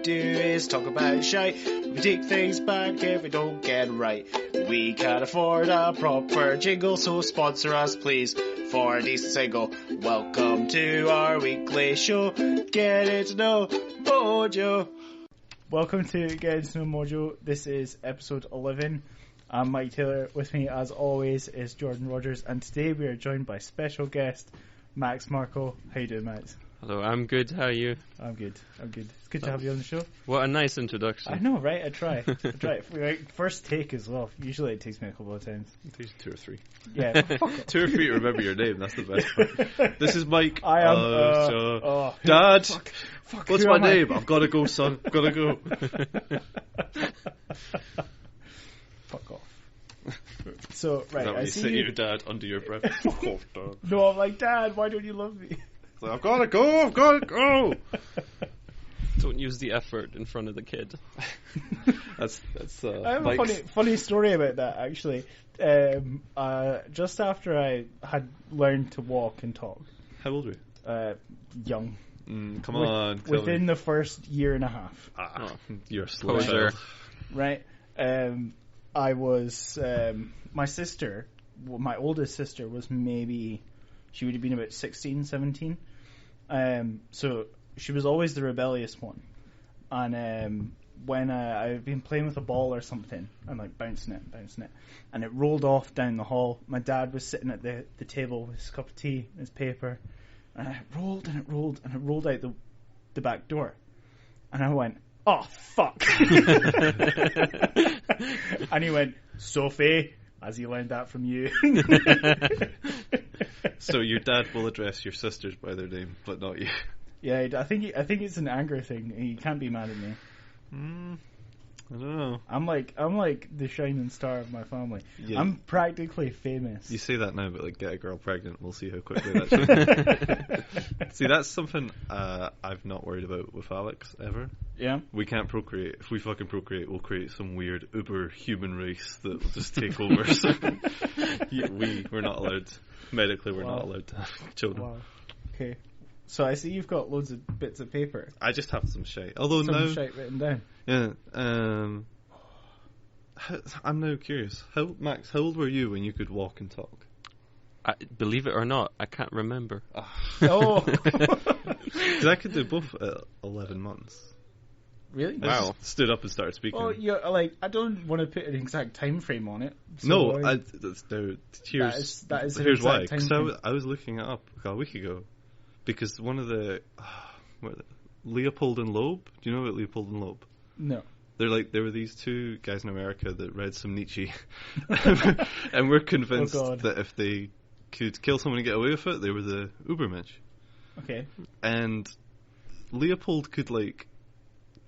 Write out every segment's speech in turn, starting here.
do is talk about shite. We take things back if we don't get it right. We can't afford a proper jingle, so sponsor us please for a decent single. Welcome to our weekly show, Getting to Know Mojo. Welcome to Getting to Know Mojo. This is episode 11. I'm Mike Taylor. With me, as always, is Jordan Rogers, and today we are joined by special guest Max Marco. How you doing, Max? Hello, I'm good. How are you? I'm good. It's good to have you on the show. What a nice introduction. I know, right? I try. First take as well. Usually it takes me a couple of times. It takes 2 or 3. Yeah. 2 or 3 to remember your name. That's the best part. This is Mike. I am. Dad. Fuck, what's my name? I've got to go, son. I've got to go. Fuck off. So, right. I see you. Your dad under your breath. Fuck off, Dad. No, I'm like, Dad, why don't you love me? Like, I've got to go. Don't use the effort in front of the kid. That's. I have a funny story about that, actually. Just after I had learned to walk and talk. How old were you? Young. Come on. Within the first year and a half. You're a slow Poser. child. Right. I was my sister. Well, my oldest sister was maybe. She would have been about 16, 17. So she was always the rebellious one. And when I've been playing with a ball or something, I'm like bouncing it, and it rolled off down the hall. My dad was sitting at the table with his cup of tea and his paper, and it rolled out the back door. And I went, oh, fuck. And he went, Sophie, as he learned that from you. So your dad will address your sisters by their name, but not you. Yeah, I think it's an anger thing. He can't be mad at me. I don't know. I'm like the shining star of my family. Yeah. I'm practically famous. You say that now, but like, get a girl pregnant, we'll see how quickly that changes. See, that's something I've not worried about with Alex ever. Yeah. We can't procreate. If we fucking procreate, we'll create some weird uber human race that will just take over. So we're not allowed. Medically, we're not allowed to have children. Wow. Okay. So I see you've got loads of bits of paper. I just have some shite. Although some shite written down. Yeah. I'm now curious. Max, how old were you when you could walk and talk? Believe it or not, I can't remember. Oh. Because I could do both at 11 months. Really? Wow. Just stood up and started speaking. Well, you're like, I don't want to put an exact time frame on it. So no, here's why. Because I was looking it up a week ago. Because one of the Leopold and Loeb. Do you know about Leopold and Loeb? No. There were these two guys in America that read some Nietzsche, and were convinced that if they could kill someone and get away with it, they were the Ubermensch. Okay. And Leopold could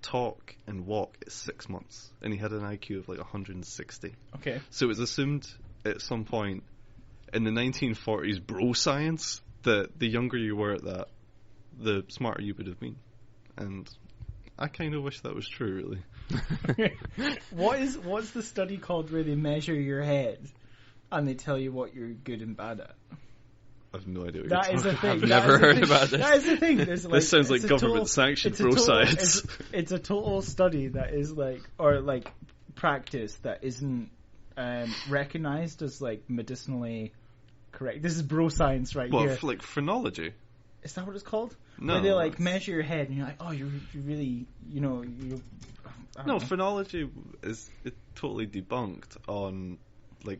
talk and walk at 6 months, and he had an IQ of 160. Okay. So it was assumed at some point in the 1940s bro science that the younger you were at that, the smarter you would have been. And I kind of wish that was true, really. What's the study called where they measure your head and they tell you what you're good and bad at? I have no idea what that you're is a thing. I've never heard about this. That is the thing. This sounds like government-sanctioned bro science. It's a total study that is practice that isn't recognized as medicinally correct. This is bro science right here. What, phrenology? Is that what it's called? No. Where they measure your head and you're like, oh, you're really, no, phrenology is totally debunked on the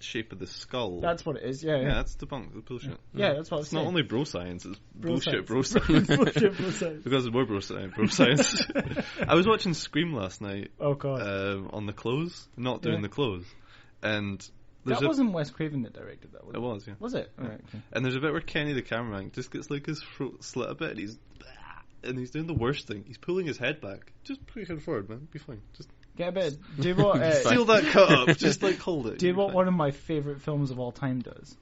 shape of the skull. That's what it is. Yeah. That's debunked. It's bullshit. Yeah, that's what it's not only bro science. It's bullshit bro science. Bullshit bro science. Because it's more bro science. I was watching Scream last night. Oh god. On the clothes, not doing the clothes, and. That wasn't Wes Craven that directed that, was it? It was, yeah. Was it? Yeah. Right, okay. And there's a bit where Kenny the cameraman just gets his throat slit a bit, and he's doing the worst thing. He's pulling his head back. Just put your head forward, man. Be fine. Just get a bit. Do you know what? Seal that cut up. Just hold it. Do you know what one of my favourite films of all time does?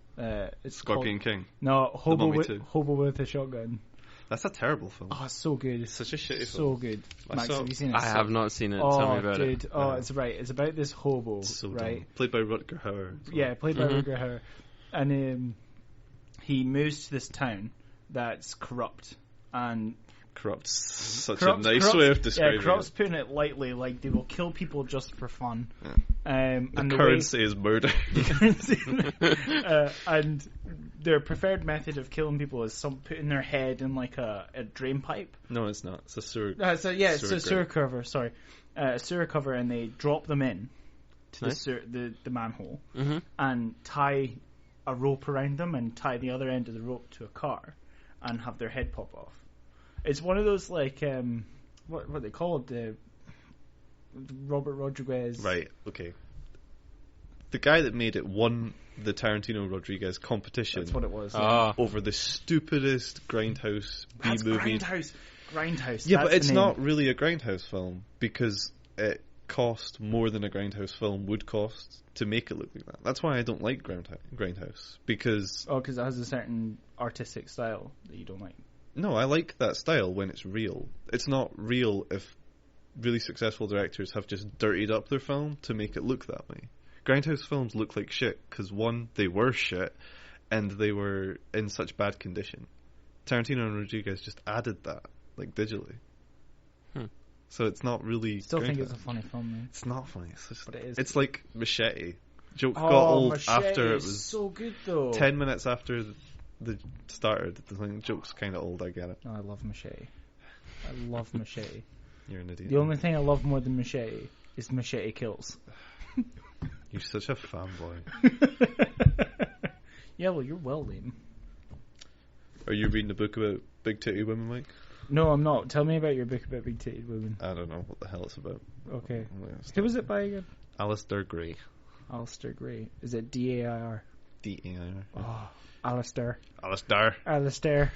It's Scorpion King. No, Hobo with a Shotgun. That's a terrible film. Oh, it's so good. It's such a shitty film. So good. Max, have you seen it? I have not seen it. Tell me about it. Oh, it's right. It's about this hobo, so right? Dumb. Played by Rutger Hauer. Yeah, played by Rutger Hauer. And he moves to this town that's corrupt, and Corrupt's such Corrupt's- a nice corrupt's- way of describing Corrupt's it. putting it lightly, like they will kill people just for fun. Yeah. And The the currency is murder. and their preferred method of killing people is putting their head in like a drain pipe. No, it's not. It's a sewer. It's a sewer grate. cover. Sorry, a sewer cover, and they drop them in to Nice. the manhole Mm-hmm. and tie a rope around them and tie the other end of the rope to a car and have their head pop off. It's one of those like what they call it, the Robert Rodriguez. Right. Okay. The guy that made it won the Tarantino Rodriguez competition That's what it was. over the stupidest grindhouse B That's movie. Grindhouse. Yeah, that's but it's the name. not really a grindhouse film because it cost more than a grindhouse film would cost to make it look like that. That's why I don't like grindhouse because Oh, because it has a certain artistic style that you don't like. no, I like that style when it's real. It's not real if really successful directors have just dirtied up their film to make it look that way. Grindhouse films look like shit because one, they were shit, and they were in such bad condition. Tarantino and Rodriguez just added that, like digitally. So it's not really. Still think it's Grindhouse. a funny film, man. It's not funny. It's just, But it is. It's like Machete. Joke got old Machete after it is was so good though. 10 minutes after the started. The thing, joke's kind of old. I get it. No, I love Machete. I love Machete. You're an idiot. The only thing I love more than Machete is Machete Kills. You're such a fanboy. Yeah, well, you're well, Liam. Are you reading a book about big titty women, Mike? No, I'm not. Tell me about your book about big-titted women. I don't know what the hell it's about. Okay. I'm gonna Who stop. was it by again? Alistair Gray. Alistair Gray. Is it D-A-I-R? D-A-I-R. Oh, Alistair. Alistair. Alistair.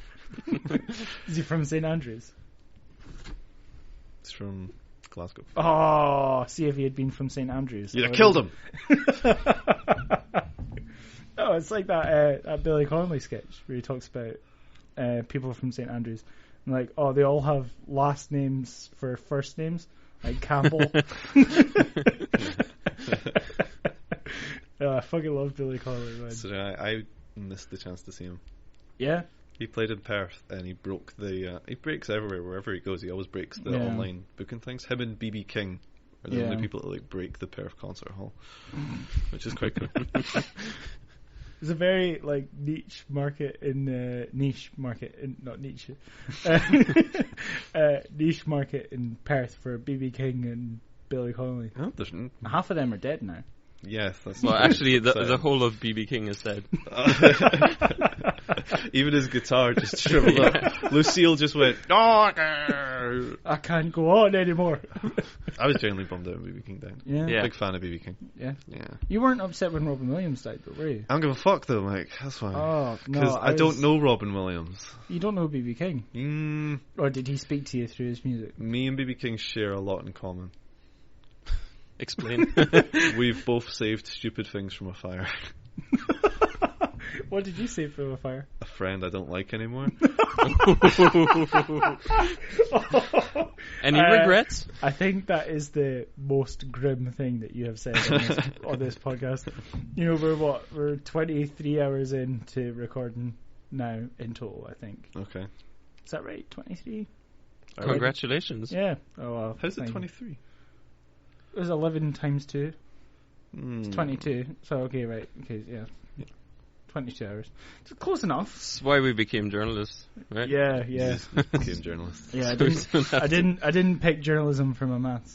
Is he from St Andrews? It's from Glasgow. Oh, see if he had been from St Andrews. You'd have killed him. No, it's like that Billy Connolly sketch where he talks about people from St Andrews. And like, oh, they all have last names for first names, like Campbell. I fucking love Billy Connolly, man. So I missed the chance to see him. Yeah? He played in Perth and he broke the. He breaks everywhere wherever he goes. He always breaks the Yeah. online booking things. Him and BB King are the Yeah. only people that like break the Perth concert hall, which is quite cool. There's a very like niche market in niche market in Perth for BB King and Billy Connolly. Oh, there's Half of them are dead now. yes, that's Well, true. actually, the So- whole of BB King is dead. Even his guitar just shriveled up. Lucille just went. "Oh, I can't go on anymore. I was genuinely bummed out when BB King died. Yeah. Yeah. Big fan of BB King. Yeah. Yeah. You weren't upset when Robin Williams died, though, were you? I don't give a fuck though, Mike. That's fine. Oh, no. Because I don't know Robin Williams. You don't know BB King? Or did he speak to you through his music? Me and BB King share a lot in common. Explain. We've both saved stupid things from a fire. What did you say from a fire? A friend I don't like anymore. Any regrets? I think that is the most grim thing that you have said on this podcast. You know, we're 23 hours into recording now in total, I think. Okay. Is that right? 23? Congratulations. Yeah. Oh, well. How's it thank you. 23? It was 11 times 2. Mm. It's 22. So, okay, right. Okay, yeah. 22 hours. It's close enough. That's why we became journalists, right? Yeah, yeah. Became journalist. Yeah, I didn't pick journalism for my maths.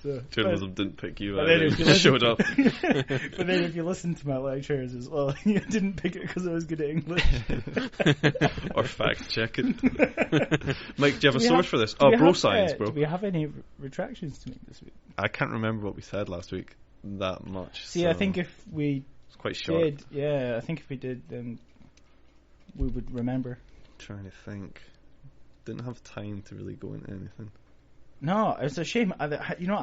So, Journalism didn't pick you but out. then It if you just showed up. But then if you listen to my lectures as well, you didn't pick it because I was good at English. Or fact check it. Mike, do you have a Do we source have- for this? do Oh, we bro have, science, bro. Do we have any retractions to make this week? I can't remember what we said last week that much. See, so I think if we it's quite short. did, I think if we did, then we would remember. Trying to think. Didn't have time to really go into anything. No, it's a shame. I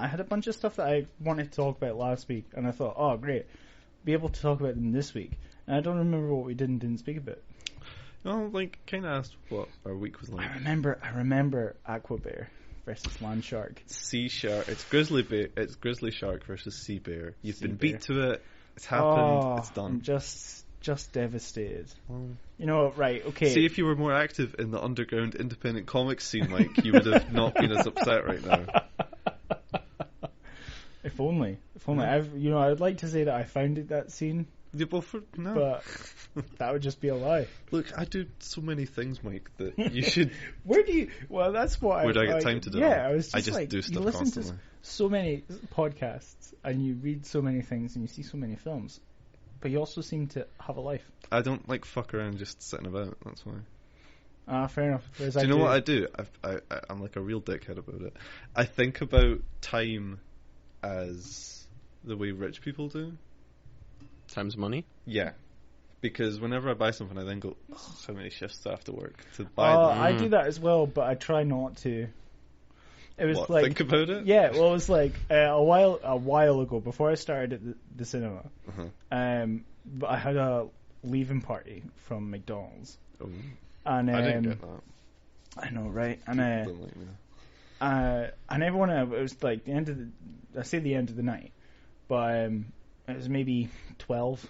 had a bunch of stuff that I wanted to talk about last week, and I thought, oh, great, be able to talk about them this week. And I don't remember what we did and didn't speak about. Well, like, kind of asked what our week was like. I remember Aqua Bear versus Land Shark. Sea shark. It's grizzly shark versus sea bear. You've Sea been bear. beat to it. It's happened. Oh, It's done. I'm just just devastated. Well, You know, right? Okay. see, if you were more active in the underground independent comics scene, Mike, you would have not been as upset right now. If only. I'd like to say that I founded that scene, Yeah, well, no. but that would just be a lie. Look, I do so many things, Mike, that you should. Where do you? Well, that's what. Where do I get time to do Yeah, it? I was just, I just like, do stuff you listen constantly. to so many podcasts and you read so many things and you see so many films, but you also seem to have a life. I don't like fuck around just sitting about. That's why. Fair enough. Whereas Do you know what I do? I'm like a real dickhead about it. I think about time as the way rich people do. Times money. Yeah. Because whenever I buy something, I then go, oh, how many shifts do I have to work to buy them? I do that as well, but I try not to. It was What, like, think about it? yeah. Well, it was like a while ago before I started at the cinema. Uh-huh. But I had a leaving party from McDonald's, Oh, and I didn't get that. I know, right? And People don't like me. and everyone, it was like the end of the end of the night, but it was maybe 12,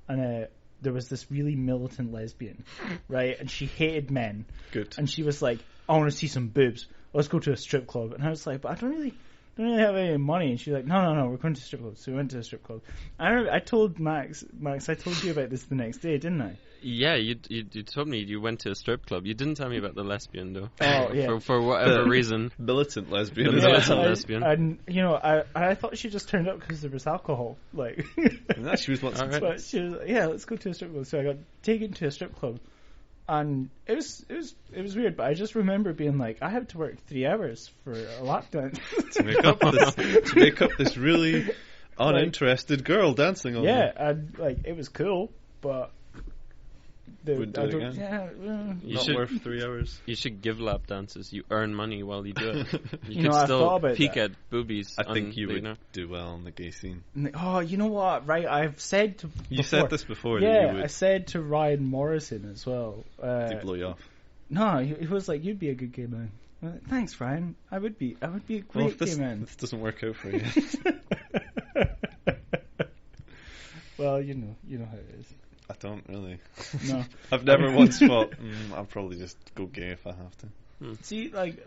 and there was this really militant lesbian, right? And she hated men. Good. And she was like, I want to see some boobs. Let's go to a strip club. And I was like, but I don't really have any money. And she's like, no, we're going to a strip club. So we went to a strip club. I told Max, I told you about this the next day, didn't I? Yeah, you told me you went to a strip club. You didn't tell me about the lesbian though. Oh, yeah. For whatever reason. Militant lesbian. The militant lesbian. And I thought she just turned up because there was alcohol. Like, No, she was wanting Alright. but she was like, yeah, let's go to a strip club. So I got taken to a strip club, and it was weird. But I just remember being like, I had to work 3 hours for a lap dance to make up this really uninterested girl dancing on yeah, and like it was cool, but Wouldn't do it again. Yeah, You Not should- worth 3 hours. You should give lap dances. You earn money while you do it. You You know, could I've still thought about peek that. at boobies. I think you would know. do well in the gay scene. oh, you know what? Right, I've said to You before, said this before that Yeah, you I would said to Ryan Morrison as well. blow you off. No, he was like, "You'd be a good gay man." I'm like, thanks, Ryan. I would be a Well, great if this, gay man. this doesn't work out for you. Well, you know how it is. I don't really. No. I've never once thought, I'll probably just go gay if I have to. See, like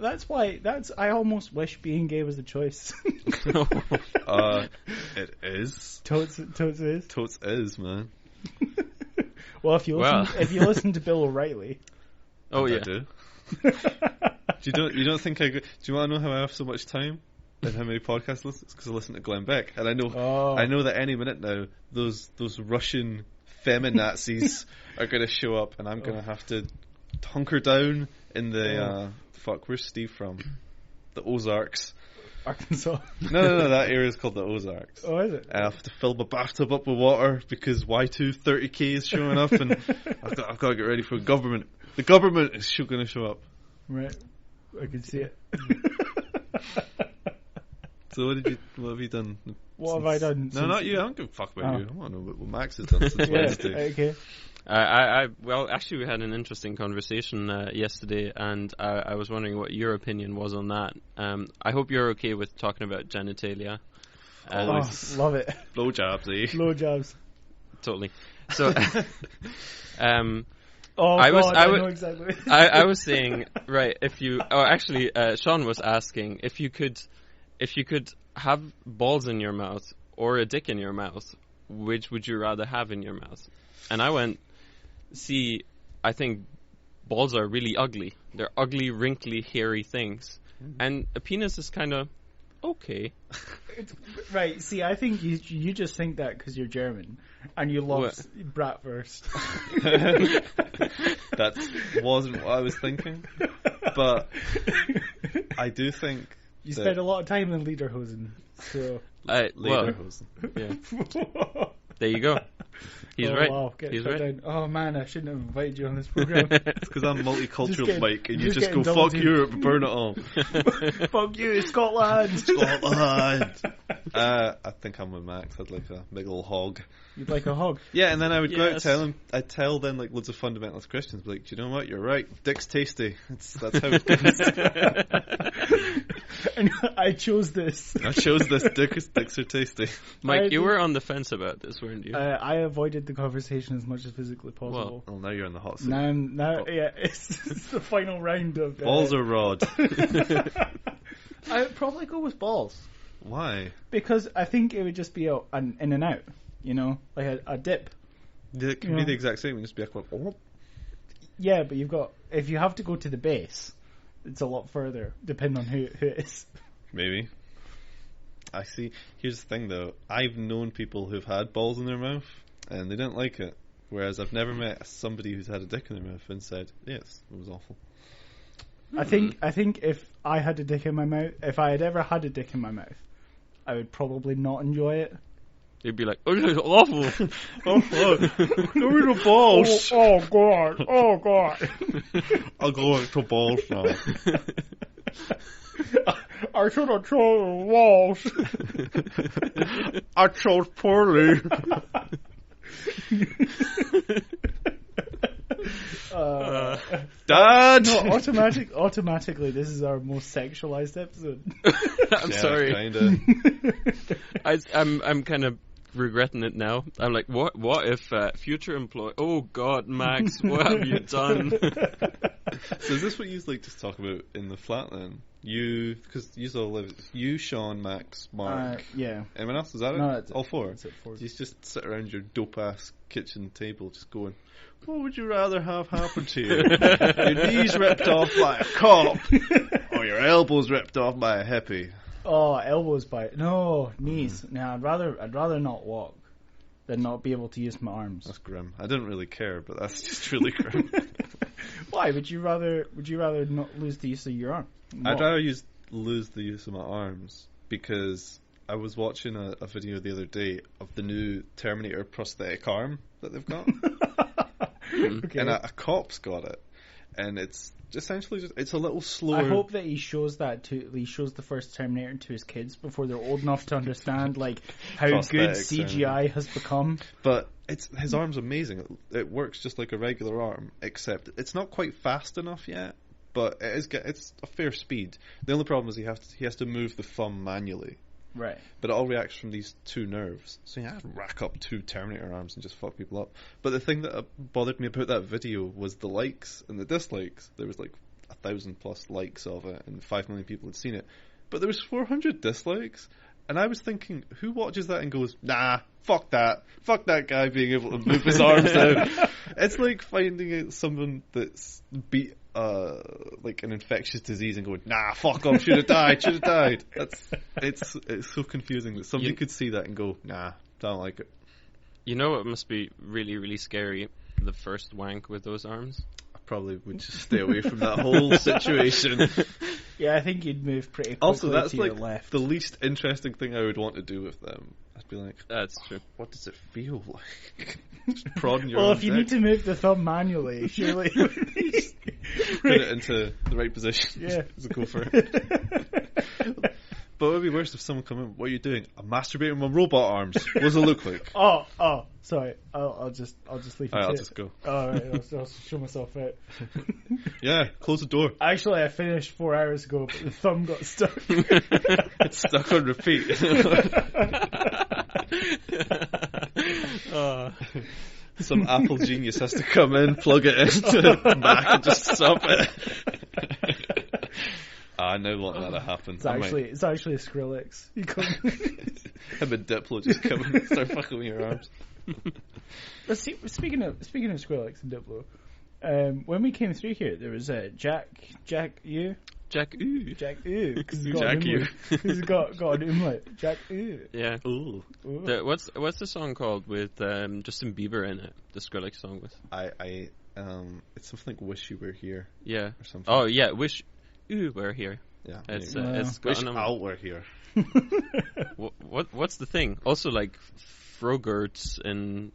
I almost wish being gay was a choice. It is. Totes is. Totes is, man. Well, if you listen to Bill O'Reilly. Oh I yeah. do. You don't think I go, do you want to know how I have so much time and how many podcasts listens? Because I listen to Glenn Beck, and I know that any minute now those Russian feminazis are going to show up, and I'm going to have to hunker down in the where's Steve from? The Ozarks. Arkansas. No, that area is called the Ozarks. Oh, is it? I have to fill my bathtub up with water because Y2 30k is showing up, and I've got to get ready for the government. The government is going to show up. Right, I can see it. So what have you done? What have I done? No, not you. I don't give a fuck about you. I want to know what Max has done since Wednesday. Okay. Well, actually, we had an interesting conversation yesterday, and I was wondering what your opinion was on that. I hope you're okay with talking about genitalia. Love it. Blowjobs, eh? Blowjobs. Totally. So, I know exactly. I was saying, right, Sean was asking if you could have balls in your mouth or a dick in your mouth, which would you rather have in your mouth? And I went, see, I think balls are really ugly. They're ugly, wrinkly, hairy things. And a penis is kind of okay. Right, see, I think you just think that because you're German and you love bratwurst. That wasn't what I was thinking, but I do think you spend a lot of time in Lederhosen, so Lederhosen. Yeah. There you go. He's right. Wow, He's right. Down. Oh man, I shouldn't have invited you on this program. It's because I'm multicultural, Mike, and you just go, double fuck team. Europe, burn it all. Fuck you, Scotland. Scotland. I think I'm with Max. I'd like a big old hog. You'd like a hog? Yeah, and then I would go out and Yes. tell him. I'd tell then like loads of fundamentalist Christians, be like, do you know what? You're right. Dick's tasty. That's how it goes. And I chose this. I chose this. Dicks are tasty. Mike, you were on the fence about this, weren't you? I avoided the conversation as much as physically possible. Well, now you're in the hot seat. Now, it's the final round of Balls or rod? I would probably go with balls. Why? Because I think it would just be an in and out, like a dip. It can be the exact same. Just be like, oh. Yeah, but if you have to go to the base, it's a lot further, depending on who it is. Maybe. I see. Here's the thing, though. I've known people who've had balls in their mouth, and they didn't like it. Whereas I've never met somebody who's had a dick in their mouth and said, yes, it was awful. I think if I had a dick in my mouth, if I had ever had a dick in my mouth, I would probably not enjoy it. You'd be like, oh, this is awful. Give me the balls. Oh God. Oh God. I'll go to balls now. I should have chose walls. I chose poorly. Dad! No, automatically, this is our most sexualized episode. I'm sorry. Kinda. I'm kind of regretting it now. I'm like, what if future employee? Oh God, Max, what have you done? So is this what you like to talk about in the flat then? Because you all live. You, Sean, Max, Mark. Yeah. Anyone else? Is that No, it? All four. That's it. Four. You just sit around your dope ass kitchen table, just going, "What would you rather have happen to you? Your knees ripped off by a cop, or your elbows ripped off by a hippie?" Oh, elbows by knees. Nah, I'd rather not walk than not be able to use my arms. That's grim. I didn't really care, but that's just really grim. Why would you rather not lose the use of your arm? I'd rather lose the use of my arms, because I was watching a video the other day of the new Terminator prosthetic arm that they've got. Okay. And a cop's got it, and it's essentially it's a little slower. I hope that he shows the first Terminator to his kids before they're old enough to understand like how good CGI has become. But his arm's amazing. It works just like a regular arm, except it's not quite fast enough yet. But it's a fair speed. The only problem is he has to move the thumb manually. Right. But it all reacts from these two nerves. So you have to rack up two Terminator arms and just fuck people up. But the thing that bothered me about that video was the likes and the dislikes. There was like 1,000+ likes of it, and 5 million people had seen it. But there was 400 dislikes. And I was thinking, who watches that and goes, nah, fuck that guy being able to move his arms out. It's like finding someone that's beat like an infectious disease and going, nah, fuck him, should have died. It's so confusing that somebody could see that and go, nah, don't like it. You know it must be really, really scary, the first wank with those arms? I probably would just stay away from that whole situation. Yeah, I think you'd move pretty quickly Also, that's to like your left. the least interesting thing I would want to do with them. I'd be like, that's true. What does it feel like? Just prodding your well, own if you dick. need to move the thumb manually, surely Put it into the right position. Yeah. Just go for it. But it would be worse if someone come in. What are you doing? I'm masturbating with my robot arms. What does it look like? Oh, sorry. I'll just leave it. Alright, I'll to just it. go. Alright, I'll show myself out. Yeah, close the door. Actually, I finished 4 hours ago, but the thumb got stuck. It's stuck on repeat. Some Apple genius has to come in, plug it into the Mac, and just stop it. I now want that to happen. It's actually a Skrillex. You come. Him and Diplo just come in and start fucking with your arms. But speaking of Skrillex and Diplo, when we came through here, there was Jack U. Jack Ooh. Because he's got an umlaut. Jack Ooh. Yeah. Ooh. What's the song called with Justin Bieber in it? The Skrillex song with. It's something like "Wish You Were Here." Yeah. Or something. Oh yeah, wish. Ooh, we're here. Yeah. It's Wish got Al were here. What's the thing? Also, like Frogurts and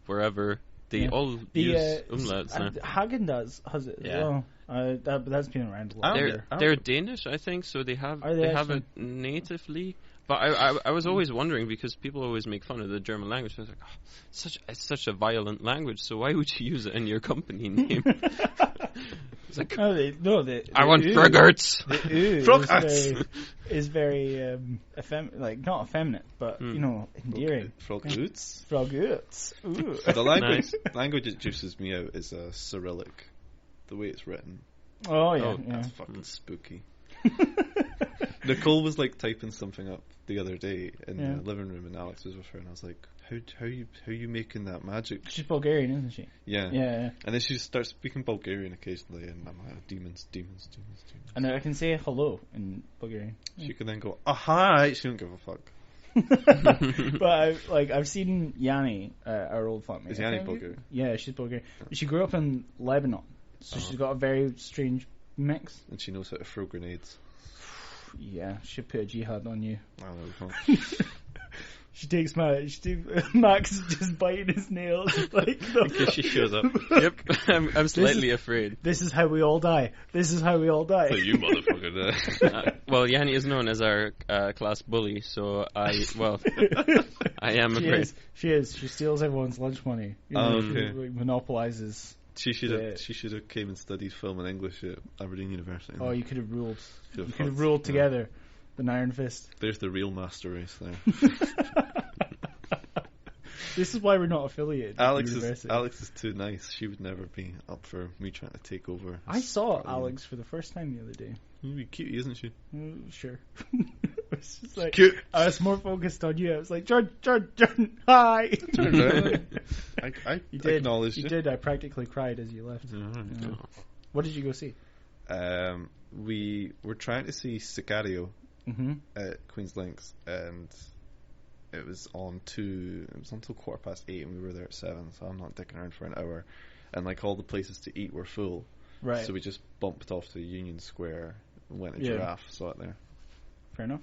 wherever they all use umlauts now. Hagen-Dazs has it as well. But that's been around a lot. They're Danish, I think, so they have it natively. But I was always wondering, because people always make fun of the German language. I was like, it's such a violent language. So why would you use it in your company name? It's like, No, I want ooh. Frogurts. The ooh Frogurts. is very like not effeminate, but endearing. Frogurts. Frogurts. Ooh. The language Nice. language that juices me out is Cyrillic. The way it's written. Oh yeah, Oh, yeah. That's fucking spooky. Nicole was like typing something up the other day in the living room, and Alex was with her, and I was like, "How you making that magic?" She's Bulgarian, isn't she? Yeah. Yeah. And then she starts speaking Bulgarian occasionally, and I'm like, demons. And I can say hello in Bulgarian. She can then go, "Oh hi." She don't give a fuck. But I've seen Yanni, our old flatmate. Is Yanni Bulgarian? Yeah, she's Bulgarian. She grew up in Lebanon, so she's got a very strange mix. And she knows how to throw grenades. Yeah, she'll put a jihad on you. I don't know. She takes Max is just biting his nails like In case she shows up. Yep, I'm slightly afraid. This is how we all die. This is how we all die. So you motherfucker. Well, Yanni is known as our class bully, so I am She afraid. is. She is. She steals everyone's lunch money. You know, Okay. She monopolizes. She should have came and studied film and English at Aberdeen University. Oh, you could have ruled. Could've You could have fucked, ruled yeah. together. An iron fist. There's the real master race there. This is why we're not affiliated. with Alex university. is too nice. She would never be up for me trying to take over. I saw Alex for the first time the other day. Cute, isn't she? Sure. It's just like Cute. I was more focused on you. I was like, Jordan, hi. I You did. acknowledged You you. did. I practically cried as you left. Alright, Yeah. cool. What did you go see? We were trying to see Sicario Mm-hmm. at Queen's Links, and it was until 8:15, and we were there at 7, so I'm not dicking around for an hour. And like all the places to eat were full, Right. so we just bumped off to Union Square and went to Yeah. Giraffe, saw it there. Fair enough.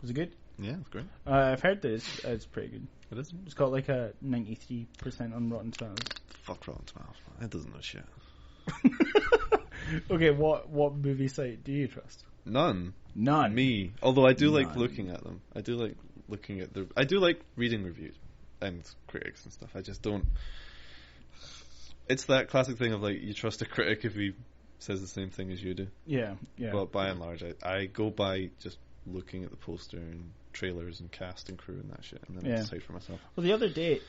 Was it good? Yeah, it's great. I've heard that it's pretty good. It is. It's got like a 93% on Rotten Tomatoes. Fuck Rotten Tomatoes, man. It doesn't know shit. Okay, what movie site do you trust? None. Me. Although I do like None. looking at them. I do like looking at I do like reading reviews and critics and stuff. I just don't. It's that classic thing of like you trust a critic if he says the same thing as you do. Yeah. But by and large, I go by just looking at the poster and trailers and cast and crew and that shit, and then I decide for myself. Well, the other day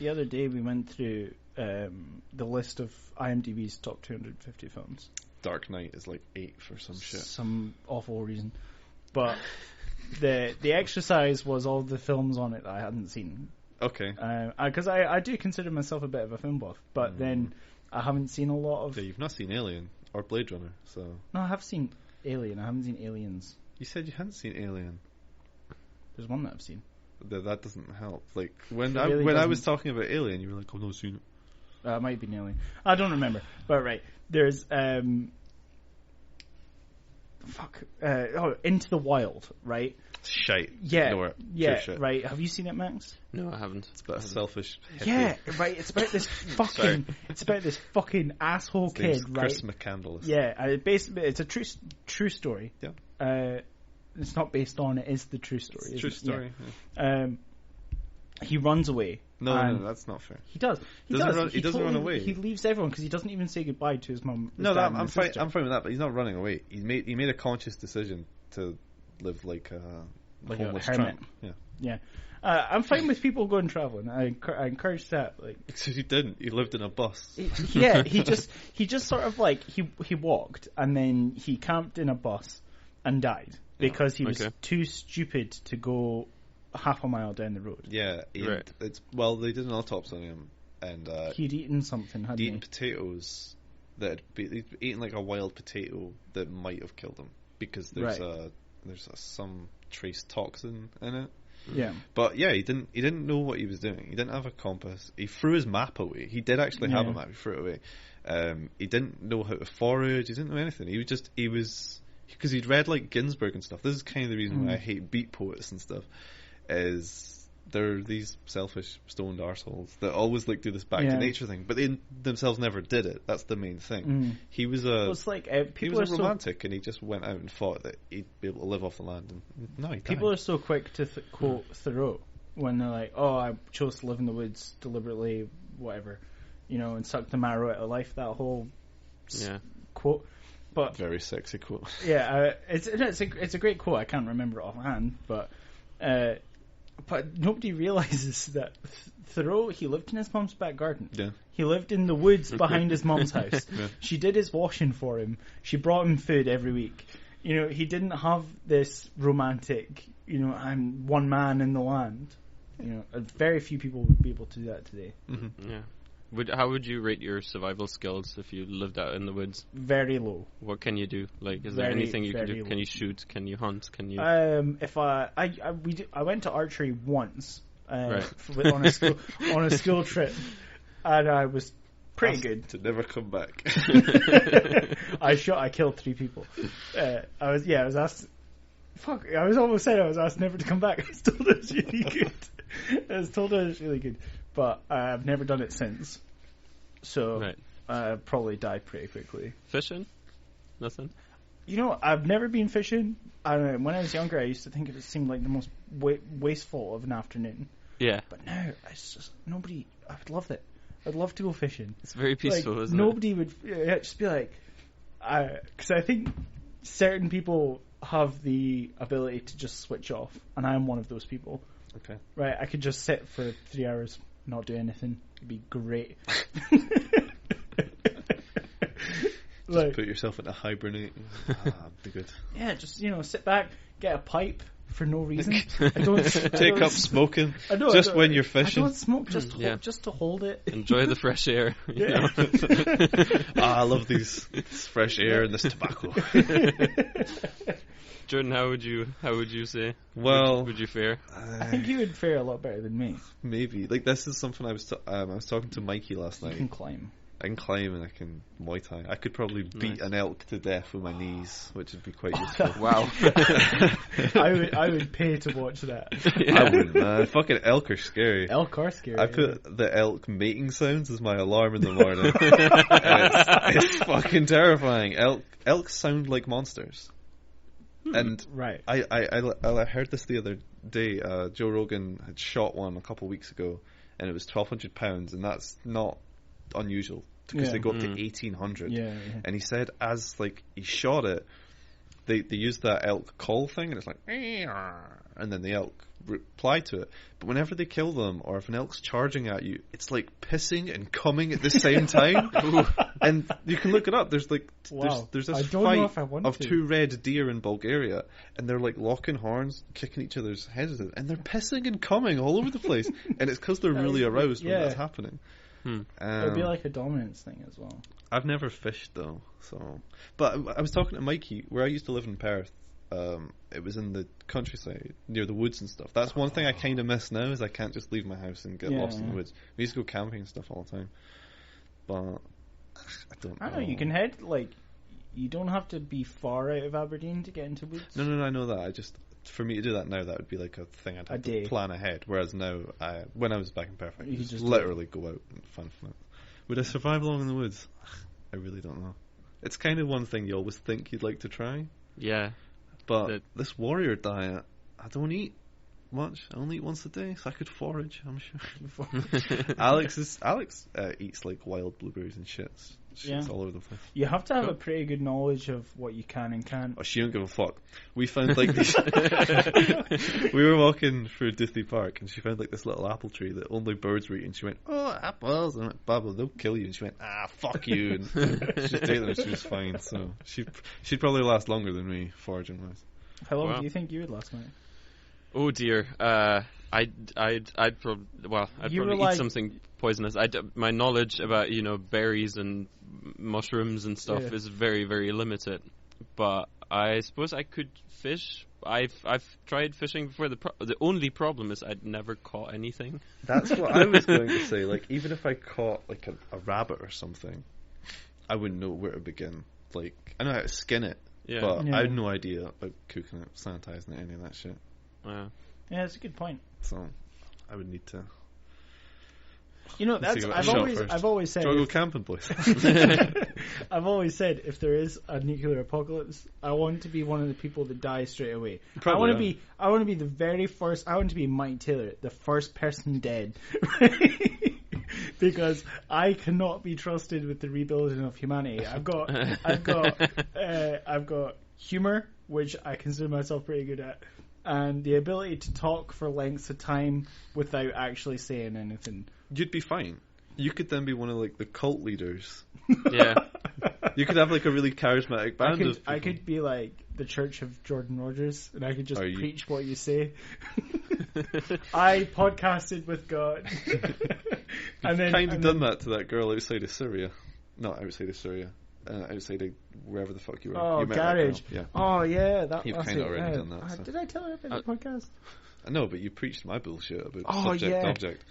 we went through the list of IMDb's top 250 films. Dark Knight is like 8 for some shit. Some awful reason, but the exercise was all the films on it that I hadn't seen. Okay. Because I do consider myself a bit of a film buff, but then I haven't seen a lot of. Yeah, you've not seen Alien or Blade Runner, so. No, I have seen Alien. I haven't seen Aliens. You said you hadn't seen Alien. There's one that I've seen. That doesn't help. Like when It really I was doesn't. talking about Alien, you were like, "Oh no, I've seen it." It might be an Alien. I don't remember. But right, there's Into the Wild, right? Shite. Yeah, Ignore it. yeah, Pure shit. right. Have you seen it, Max? No, I haven't. It's about a selfish hippie. Yeah, right. It's about this fucking. It's about this fucking asshole His name's kid, right? Chris McCandless. Yeah, basically, it's a true story. Yeah. It's not based on. It is the true story. It's a true isn't it? story. Yeah. He runs away. No, and that's not fair. He does. He doesn't run totally- away. He leaves everyone because he doesn't even say goodbye to his mum. his No, dad, I'm and his fine. sister. I'm fine with that. But he's not running away. He made a conscious decision to live like a Like a homeless hermit. tramp. Yeah. Yeah, I'm fine with people going traveling. I encourage that. Like, Except he didn't. He lived in a bus. yeah, he just sort of like he walked and then he camped in a bus and died because he was okay. too stupid to go half a mile down the road. Yeah. Right. They did an autopsy on him, and He'd eaten something, hadn't he'd he? eaten potatoes he'd eaten like a wild potato that might have killed him because there's some trace toxin in it. Yeah. But yeah, he didn't know what he was doing. He didn't have a compass. He threw his map away. He did actually have a map. He threw it away. He didn't know how to forage. He didn't know anything. He was because he'd read like Ginsberg and stuff. This is kind of the reason why I hate beat poets and stuff. Is they're these selfish stoned arseholes that always like do this back to nature thing, but they themselves never did it. That's the main thing. He was It's like he was a romantic, and he just went out and thought that he'd be able to live off the land. And no, he People died. are so quick to quote Thoreau when they're like, "Oh, I chose to live in the woods deliberately, whatever, and suck the marrow out of life." That whole quote, but Very sexy quote. yeah, it's a great quote. I can't remember it offhand, but nobody realizes that Thoreau, he lived in his mum's back garden. Yeah. He lived in the woods behind his mum's house. Yeah. She did his washing for him. She brought him food every week. You know, he didn't have this romantic, you know, I'm one man in the land. You know, very few people would be able to do that today. Mm-hmm. Yeah. How would you rate your survival skills if you lived out in the woods? Very low. What can you do? Like, is there Very, anything you can do? very Can low. you shoot? Can you hunt? Can you? If I went to archery once Right. on a school trip, and I was pretty good. To never come back. I killed 3 people. I was asked. Fuck! I was almost asked never to come back. I was told it was really good. But I've never done it since. So Right. I probably died pretty quickly. Fishing? Nothing. You know, I've never been fishing. I don't know. When I was younger, I used to think it seemed like the most wasteful of an afternoon. Yeah. But now, it's just nobody. I would love it. I'd love to go fishing. It's very peaceful, like, isn't nobody would just be like, because I think certain people have the ability to just switch off, and I am one of those people. Okay. Right, I could just sit for 3 hours, not do anything. It'd be great. Just put yourself into hibernate. Be good. Yeah, just sit back, get a pipe for no reason. I don't Take up smoking. I Just when you're fishing. I don't smoke just just to hold it. Enjoy the fresh air. You Yeah. know? I love this fresh air and this tobacco. Jordan, how would you say? Well, would you fare? I think you would fare a lot better than me. Maybe. Like, this is something I was talking to Mikey last You night. can climb. I can climb and I can Muay Thai. I could probably beat an elk to death with my knees, which would be quite useful. Wow. I would pay to watch that. Yeah. I wouldn't, man. Fucking elk are scary. Elk are scary. I put the elk mating sounds as my alarm in the morning. it's fucking terrifying. Elk sound like monsters. And right. I heard this the other day. Joe Rogan had shot one a couple of weeks ago, and it was £1,200, and that's not unusual because they go up to 1,800. Yeah. And he said as he shot it, they used that elk call thing, and it's like, and then the elk reply to it. But whenever they kill them, or if an elk's charging at you, it's like pissing and coming at the same time. And you can look it up. There's Wow. there's I this don't know if fight I want of to. 2 red deer in Bulgaria, and they're locking horns, kicking each other's heads, and they're pissing and coming all over the place. And it's because they're really aroused when that's happening. It would be like a dominance thing as well. I've never fished though, but I was talking to Mikey where I used to live in Perth. It was in the countryside near the woods and stuff. That's one thing I kind of miss now, is I can't just leave my house and get lost in the woods. We used to go camping and stuff all the time, but I don't know. You can head you don't have to be far out of Aberdeen to get into woods. No, I know that. For me to do that now, that would be like a thing I'd have to plan ahead. Whereas now, when I was back in Perth, I could just literally go out and find fun. Would I survive long in the woods? I really don't know. It's kind of one thing you always think you'd like to try. Yeah. But this warrior diet, I don't eat much. I only eat once a day, so I could forage, I'm sure. Alex eats wild blueberries and shits. Shit's all over the place. You have to have a pretty good knowledge of what you can and can't. Oh, she don't give a fuck. We found these. We were walking through Dithy Park, and she found this little apple tree that only birds were eating. She went, "Oh, apples!" And I went, "Baba, they'll kill you." And she went, "Ah, fuck you!" And she'd take them, and she was fine. So she'd probably last longer than me foraging wise. How long do you think you would last, mate? Oh dear. I'd probably eat something poisonous. My knowledge about berries and mushrooms and stuff is very, very limited. But I suppose I could fish. I've tried fishing before. The only problem is I'd never caught anything. That's what I was going to say. Even if I caught a rabbit or something, I wouldn't know where to begin. I know how to skin it, but I had no idea about cooking it, sanitizing it, any of that shit. Yeah, that's a good point. So I would need to. I've always said. Do I go camping, boys? I've always said if there is a nuclear apocalypse, I want to be one of the people that die straight away. I want to be the very first. I want to be Mike Taylor, the first person dead. because I cannot be trusted with the rebuilding of humanity. I've got humor, which I consider myself pretty good at, and the ability to talk for lengths of time without actually saying anything. You'd be fine. You could then be one of like the cult leaders. Yeah. You could have like a really charismatic band of people. I could be like the Church of Jordan Rogers, and I could just preach what you say. I podcasted with God. And then kind of done that to that girl outside of Syria. Not outside of Syria. Outside of wherever the fuck you were. Oh, you met Garage. Yeah. Oh, yeah. You've kind of already done that. So. Did I tell her about the podcast? No, but you preached my bullshit about subject object.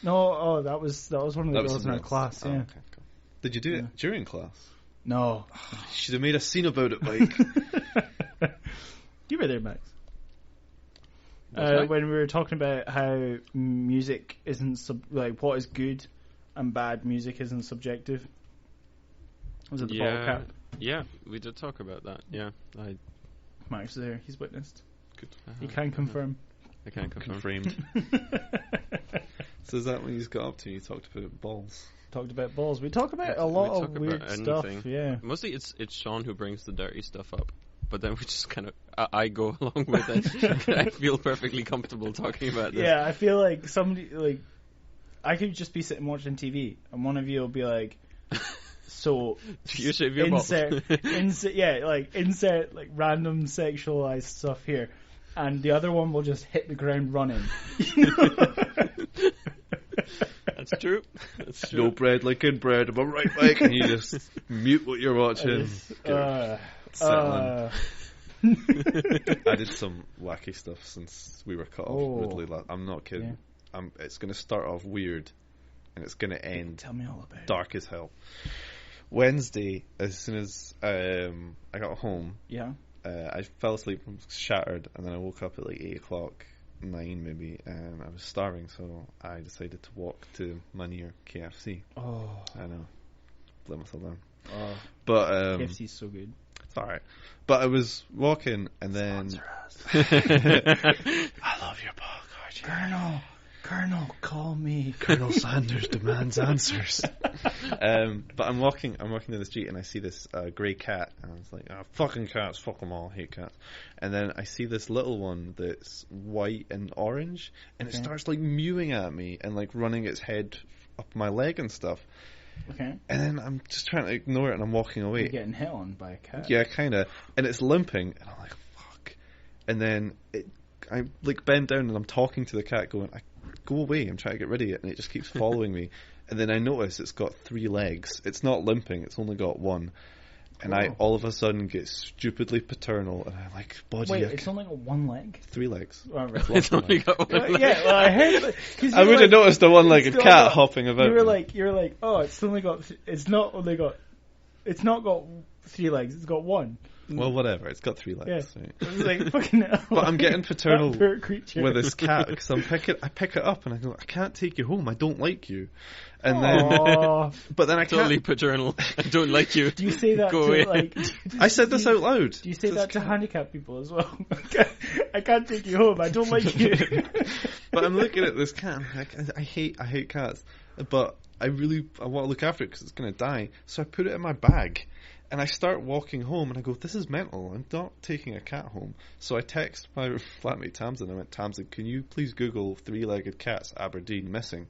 No, that was one of the girls in our class. Oh, yeah. Okay, cool. Did you do it during class? No. You should have made a scene about it, Mike. You were there, Max. When we were talking about how music isn't what is good and bad music isn't subjective. Was it the bottle cap? Yeah, we did talk about that. Yeah, Max is there. He's witnessed. Good. He can confirm. I can confirm. Confirmed. So is that when you got up to? You talked about balls. Talked about balls. We talk about a lot of weird stuff. Yeah. Mostly it's Sean who brings the dirty stuff up, but then we just kind of I go along with it. I feel perfectly comfortable talking about this. Yeah, I feel like somebody I could just be sitting watching TV, and one of you will be like, "So you shave your balls." insert random sexualized stuff here, and the other one will just hit the ground running. That's true. No bread like in bread, am I right, Mike? And you just mute what you're watching. I did some wacky stuff since we were cut off rudely. I'm not kidding. Yeah. It's going to start off weird, and it's going to end. Tell me all about it. Dark as hell. Wednesday, as soon as I got home, I fell asleep, shattered, and then I woke up at like 8 o'clock. 9 maybe, and I was starving, so I decided to walk to my near KFC. Oh, I know, let myself down. Oh, but KFC's so good. It's alright. But I was walking, and then I love your podcast, Colonel, call me. Colonel Sanders demands answers. But I'm walking down the street, and I see this grey cat, and I was like, fucking cats, fuck them all, I hate cats. And then I see this little one that's white and orange, and it starts like mewing at me and like running its head up my leg and stuff. Okay. And then I'm just trying to ignore it, and I'm walking away. You're getting hit on by a cat. Yeah, kind of. And it's limping, and I'm like, fuck. And then I like bend down, and I'm talking to the cat, going, go away, I'm trying to get rid of it, and it just keeps following me. And then I notice it's got 3 legs. It's not limping, it's only got 1. And I all of a sudden get stupidly paternal, and I'm like, body. Wait, it's only got 1 leg? 3 legs. Oh, right. It's only got 1 leg. Yeah, well, I heard. I would have noticed a 1-legged cat hopping about. You were like, oh, it's not got 3 legs. It's got 1. Well, whatever. It's got 3 legs. Yeah. Right? It was like fucking. But I'm getting paternal with this cat because I pick it up and I go, I can't take you home. I don't like you. And but then I totally paternal. I don't like you. Do you say that Go to away. like? I said this out loud. Do you say that to handicapped people as well? I can't take you home. I don't like you. But I'm looking at this cat. And I hate cats. But I want to look after it because it's going to die. So I put it in my bag. And I start walking home, and I go, this is mental. I'm not taking a cat home. So I text my flatmate Tamsin. I went, Tamsin, can you please Google 3-legged cats, Aberdeen, missing?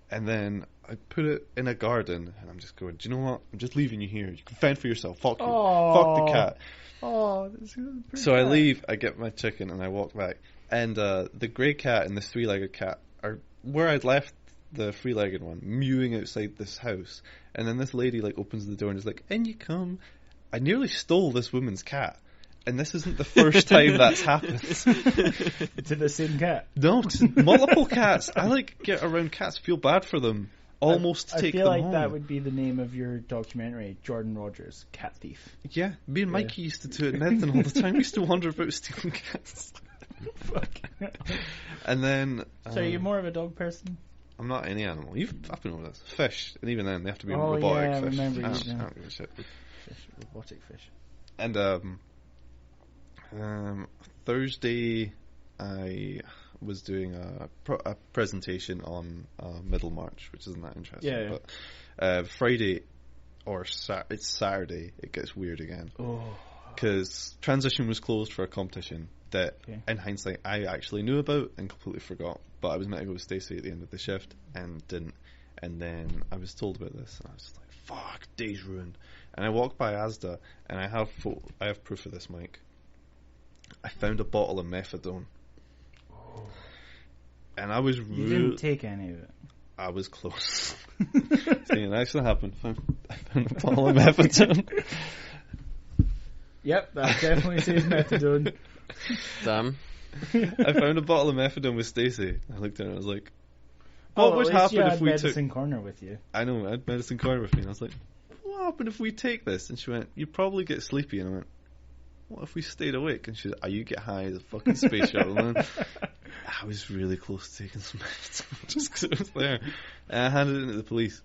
And then I put it in a garden, and I'm just going, do you know what? I'm just leaving you here. You can fend for yourself. Fuck you. Fuck the cat. Oh, that's pretty So I leave, I get my chicken, and I walk back. And the grey cat and this 3-legged cat are where I'd left the 3-legged one, mewing outside this house. And then this lady like opens the door and is like, in you come. I nearly stole this woman's cat. And this isn't the first time that's happened. To the same cat? No, to multiple cats. I like get around cats, feel bad for them, almost take them home. I feel like that would be the name of your documentary, Jordan Rogers, Cat Thief. Yeah, me and Mikey used to do it in Edmonton all the time. We used to wonder about stealing cats. Fuck. And then... So you're more of a dog person? I'm not any animal. I've been over this. Fish, and even then they have to be robotic yeah, fish. I remember I don't give a shit. Fish, robotic fish. And Thursday, I was doing a presentation on Middlemarch, which isn't that interesting. Yeah. But Friday it's Saturday, it gets weird again. Because transition was closed for a competition that, in hindsight, I actually knew about and completely forgot. But I was meant to go with Stacey at the end of the shift and didn't. And then I was told about this, and I was just like, "Fuck, day's ruined." And I walked by Asda, and I have proof of this, Mike. I found a bottle of methadone, and I was You didn't take any of it. I was close. See, it actually happened. I found a bottle of methadone. Yep, that definitely says methadone. Damn. I found a bottle of methadone with Stacey. I looked at it and I was like, What would would happen if we medicine corner with you? I know, I had medicine corner with me, and I was like, what would happen if we take this? And she went, you'd probably get sleepy. And I went, what if we stayed awake? And she said, you get high as a fucking space shuttle, man. I was really close to taking some medicine just because it was there. And I handed it in to the police,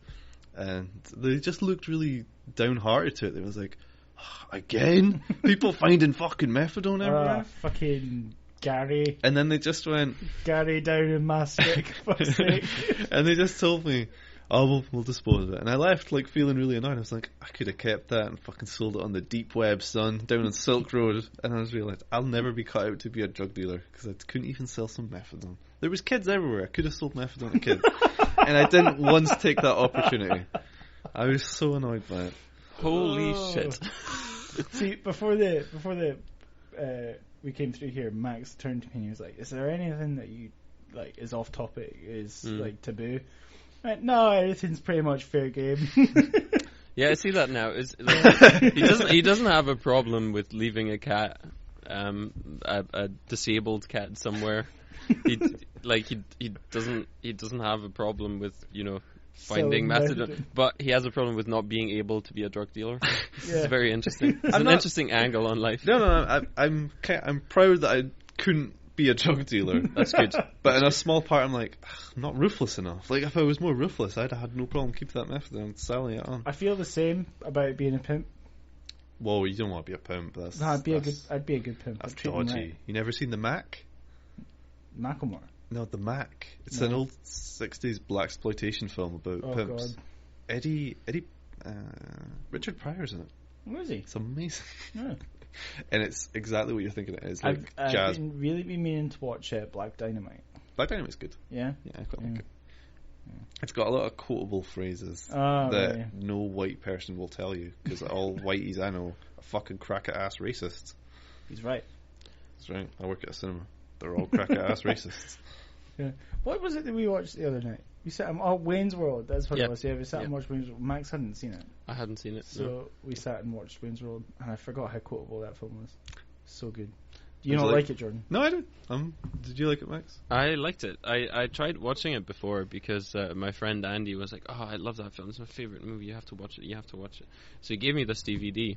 and they just looked really downhearted to it. They was like, again? People finding fucking methadone everywhere? Fucking Gary. And then they just went, Gary down in Maastricht, fuck's sake. And they just told me, we'll dispose of it. And I left like feeling really annoyed. I was like, I could have kept that and fucking sold it on the deep web, son, down on Silk Road. And I was realised I'll never be cut out to be a drug dealer because I couldn't even sell some methadone. There was kids everywhere. I could have sold methadone to kids. And I didn't once take that opportunity. I was so annoyed by it. Holy shit. See, before we came through here, Max turned to me and he was like, is there anything that you like is off topic, is like taboo? I went, no, everything's pretty much fair game. Yeah, I see that now. He doesn't have a problem with leaving a cat, a disabled cat somewhere. He doesn't have a problem with finding methadone, but he has a problem with not being able to be a drug dealer. It's very interesting. It's an interesting angle on life. No, I'm proud that I couldn't be a drug dealer. That's good. But in a small part, I'm like, I'm not ruthless enough. Like, if I was more ruthless, I'd have had no problem keeping that methadone and selling it on. I feel the same about being a pimp. Whoa, you don't want to be a pimp. I'd be a good pimp. That's dodgy. Right. You never seen the Mac? Macklemore. No, the Mac. It's an old 60s blaxploitation film about pimps. God. Richard Pryor's in it. Where is he? It's amazing. Yeah. And it's exactly what you're thinking it is. Like jazz. I've really been meaning to watch Black Dynamite. Black Dynamite's good. Yeah? Yeah, I quite like it. Yeah. It's got a lot of quotable phrases that no white person will tell you, because all whiteys I know are fucking cracker-ass racists. He's right. That's right. I work at a cinema. They're all cracker-ass racists. Yeah. What was it that we watched the other night? We sat Wayne's World. That's what it was. Yeah, we sat and watched Wayne's World. Max hadn't seen it. I hadn't seen it. So we sat and watched Wayne's World, and I forgot how quotable that film was. So good. Do you not like it, Jordan? No, I didn't. Did you like it, Max? I liked it. I tried watching it before because my friend Andy was like, I love that film. It's my favourite movie. You have to watch it. So he gave me this DVD.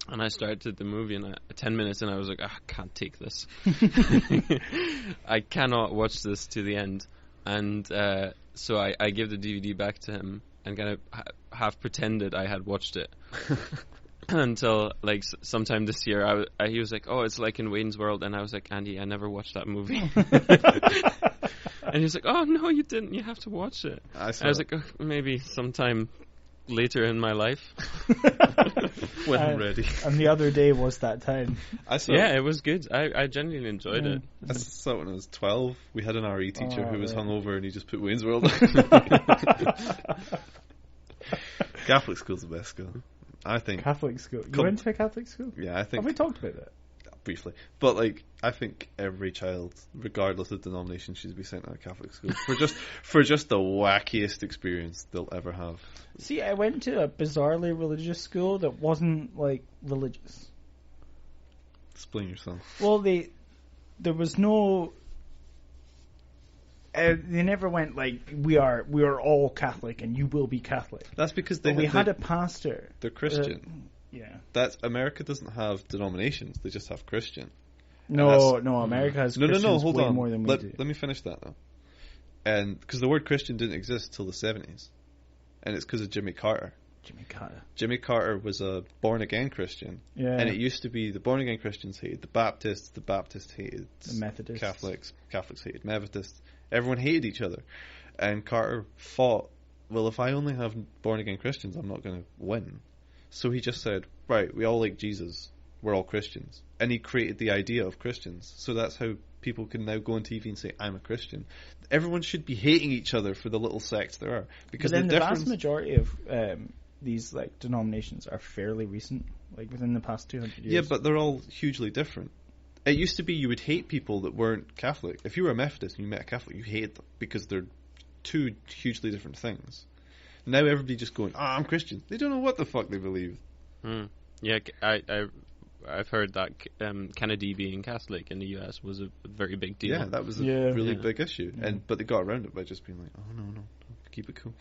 And I started the movie, and 10 minutes in, I was like, I can't take this. I cannot watch this to the end. And so I gave the DVD back to him and kind of half pretended I had watched it. Until, like, sometime this year, he was like, it's like in Wayne's World. And I was like, Andy, I never watched that movie. And he was like, oh, no, you didn't. You have to watch it. I was like, maybe sometime later in my life. When I'm ready. And the other day was that time. It was good. I genuinely enjoyed it. I saw it when I was 12. We had an RE teacher who was hungover, and he just put Wayne's World on. Catholic school's the best school, I think. Catholic school. You went to a Catholic school? Yeah, I think. Have we talked about that? Briefly. But, like, I think every child, regardless of denomination, should be sent to a Catholic school for just the wackiest experience they'll ever have. See, I went to a bizarrely religious school that wasn't, like, religious. Explain yourself. Well, there was no... they never went, like, we are all Catholic and you will be Catholic. That's because we had a pastor. They're Christian. Yeah. America doesn't have denominations, they just have Christian. No, America has Christians hold way on. more than we do. Let me finish that, though. And because the word Christian didn't exist till the 70s. And it's because of Jimmy Carter. Jimmy Carter was a born-again Christian. Yeah. And it used to be the born-again Christians hated the Baptists hated The Methodists. Catholics hated Methodists. Everyone hated each other. And Carter thought, well, if I only have born-again Christians, I'm not going to win. So he just said, right, we all like Jesus. We're all Christians. And he created the idea of Christians. So that's how people can now go on TV and say, I'm a Christian. Everyone should be hating each other for the little sects there are. Because but then the vast majority of these like denominations are fairly recent, like within the past 200 years. Yeah, but they're all hugely different. It used to be you would hate people that weren't Catholic. If you were a Methodist and you met a Catholic, you hated them because they're two hugely different things. Now everybody just going, I'm Christian. They don't know what the fuck they believe. Yeah, I've heard that Kennedy being Catholic in the US was a very big deal. Yeah, that was a really big issue. But they got around it by just being like, oh, no, keep it cool.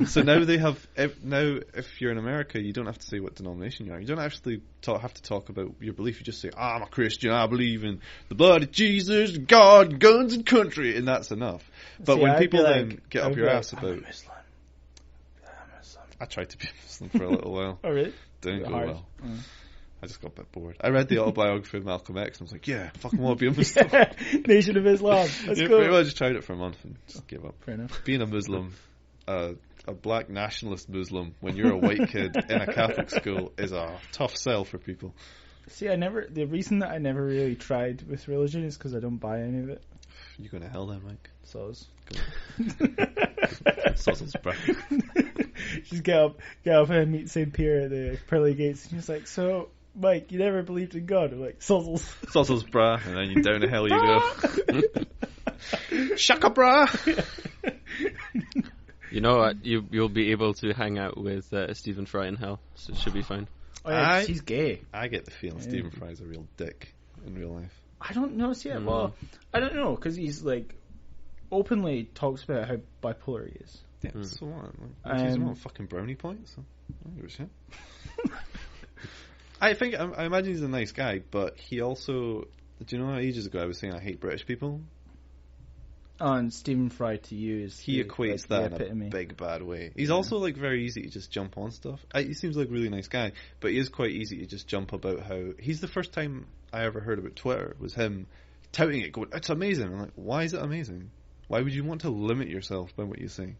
So now they have, if you're in America, you don't have to say what denomination you are. You don't actually have to talk about your belief. You just say, I'm a Christian, I believe in the blood of Jesus, God, guns, and country, and that's enough. But when people then get up your ass about... I'm a Muslim. I tried to be a Muslim for a little while. Oh, really? Didn't go well. I just got a bit bored. I read the autobiography of Malcolm X and I was like, yeah, fucking want to be a Muslim. Nation of Islam. That's cool. Pretty much tried it for a month and just gave up. Fair enough. Being a Muslim, a black nationalist Muslim, when you're a white kid in a Catholic school is a tough sell for people. See, the reason that I never really tried with religion is because I don't buy any of it. You going to hell then, Mike? Soz. Sozzles, bro. Just get up and meet St. Pierre at the pearly gates and he's like, so... Mike, you never believed in God. I'm like, sozzles. Sozzles, brah. And then you down the hell you go. Shaka, brah. You know what? You'll be able to hang out with Stephen Fry in hell, so it should be fine. Oh, yeah, he's gay. I get the feeling Stephen Fry's a real dick in real life. I don't know yet. Well, I don't know, because he's, like, openly talks about how bipolar he is. Yeah, so what? Like, he's want fucking brownie points. So I don't give a shit. I imagine he's a nice guy, but he also... Do you know how ages ago I was saying I hate British people? Oh, and Stephen Fry to you is... He equates that in a big bad way. He's also like very easy to just jump on stuff. He seems like a really nice guy, but he is quite easy to just jump about how... He's the first time I ever heard about Twitter, was him touting it, going, it's amazing. I'm like, why is it amazing? Why would you want to limit yourself by what you say?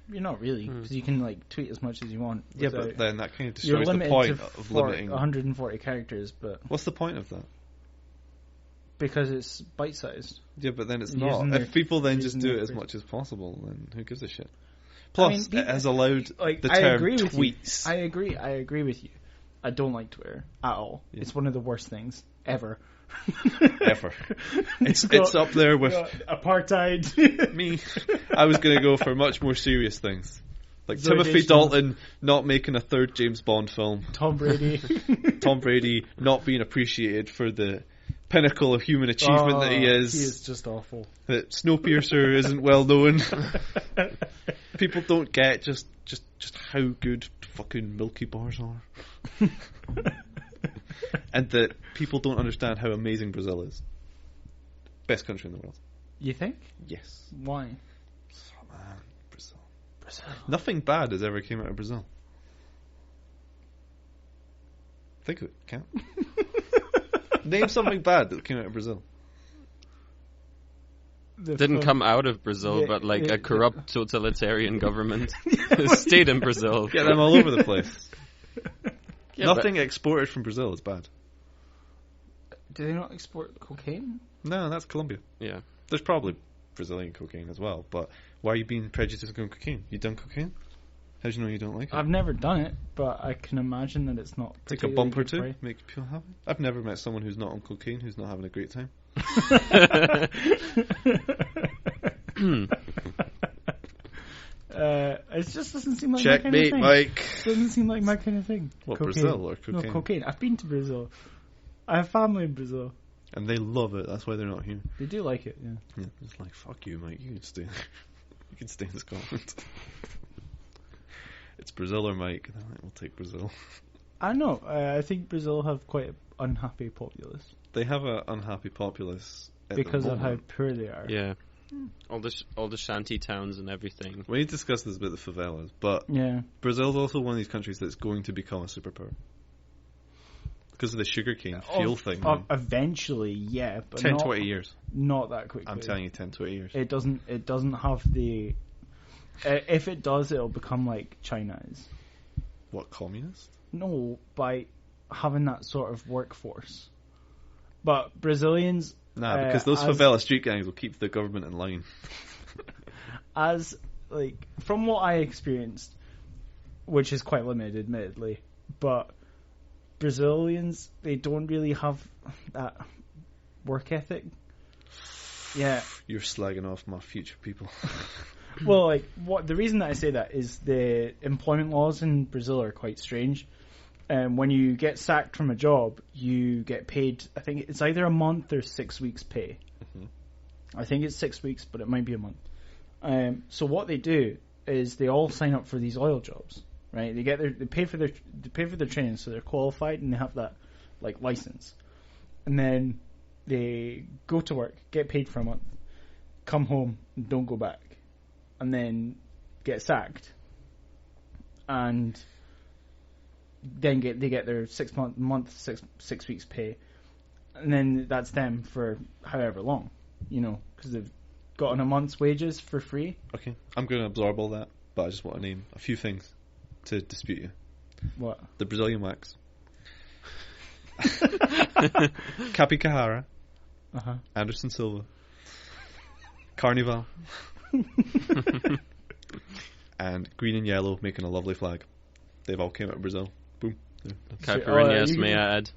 You're not really, because you can like tweet as much as you want. Yeah, but then that kind of destroys the point of limiting. 140 characters, but what's the point of that? Because it's bite-sized. Yeah, but then it's not. If people then just do it as much as possible, then who gives a shit? Plus, it has allowed the term tweets. I agree with you. I don't like Twitter at all. Yeah. It's one of the worst things ever. Ever. It's up there with apartheid. Me. I was going to go for much more serious things, like Timothy Dalton not making a third James Bond film. Tom Brady not being appreciated for the pinnacle of human achievement that he is. He is just awful. That Snowpiercer isn't well known. People don't get just how good fucking Milky Bars are. And that people don't understand how amazing Brazil is. Best country in the world. You think? Yes. Why? Oh man, Brazil. Nothing bad has ever came out of Brazil. Think of it, can't. Name something bad that came out of Brazil. Didn't come out of Brazil, but like a corrupt totalitarian government stayed in Brazil. Get them all over the place. Yeah, nothing exported from Brazil is bad. Do they not export cocaine? No, that's Colombia. Yeah. There's probably Brazilian cocaine as well, but why are you being prejudiced on cocaine? You done cocaine? How do you know you don't like it? I've never done it, but I can imagine that it's not take a bump or two, make people happy. I've never met someone who's not on cocaine who's not having a great time. It just doesn't seem like checkmate, my kind of thing. Mike. It doesn't seem like my kind of thing. What, cocaine. Brazil or cocaine? No, cocaine. I've been to Brazil. I have family in Brazil. And they love it. That's why they're not here. They do like it, yeah. Yeah, it's like, fuck you, Mike. You can stay. You can stay in Scotland. It's Brazil or Mike. They're like, we'll take Brazil. I know. I think Brazil have quite an unhappy populace. They have an unhappy populace because of how poor they are. Yeah. all the shanty towns and everything. We need to discuss this about the favelas, but Yeah. Brazil's also one of these countries that's going to become a superpower. Because of the sugarcane fuel thing. Eventually, yeah, but 10, not, 20 years. Not that quickly. I'm telling you, 10, 20 years. It doesn't have the. If it does, it'll become like China is. What, communist? No, by having that sort of workforce. But Brazilians. Nah, because those favela street gangs will keep the government in line. From what I experienced, which is quite limited, admittedly, but Brazilians, they don't really have that work ethic. Yeah. You're slagging off my future people. Well, the reason that I say that is the employment laws in Brazil are quite strange. When you get sacked from a job, you get paid, I think it's either a month or 6 weeks pay. Mm-hmm. I think it's 6 weeks, but it might be a month. So what they do is they all sign up for these oil jobs, right? They pay for their training, so they're qualified and they have that license. And then they go to work, get paid for a month, come home, and don't go back, and then get sacked, and then they get their 6 weeks pay, and then that's them for however long, because they've gotten a month's wages for free. Okay, I'm going to absorb all that, but I just want to name a few things to dispute you. What? The Brazilian wax. Capi Kahara. Anderson Silva. Carnival. And green and yellow making a lovely flag. They've all came out of Brazil. Boom. Caipirinhas, may I add?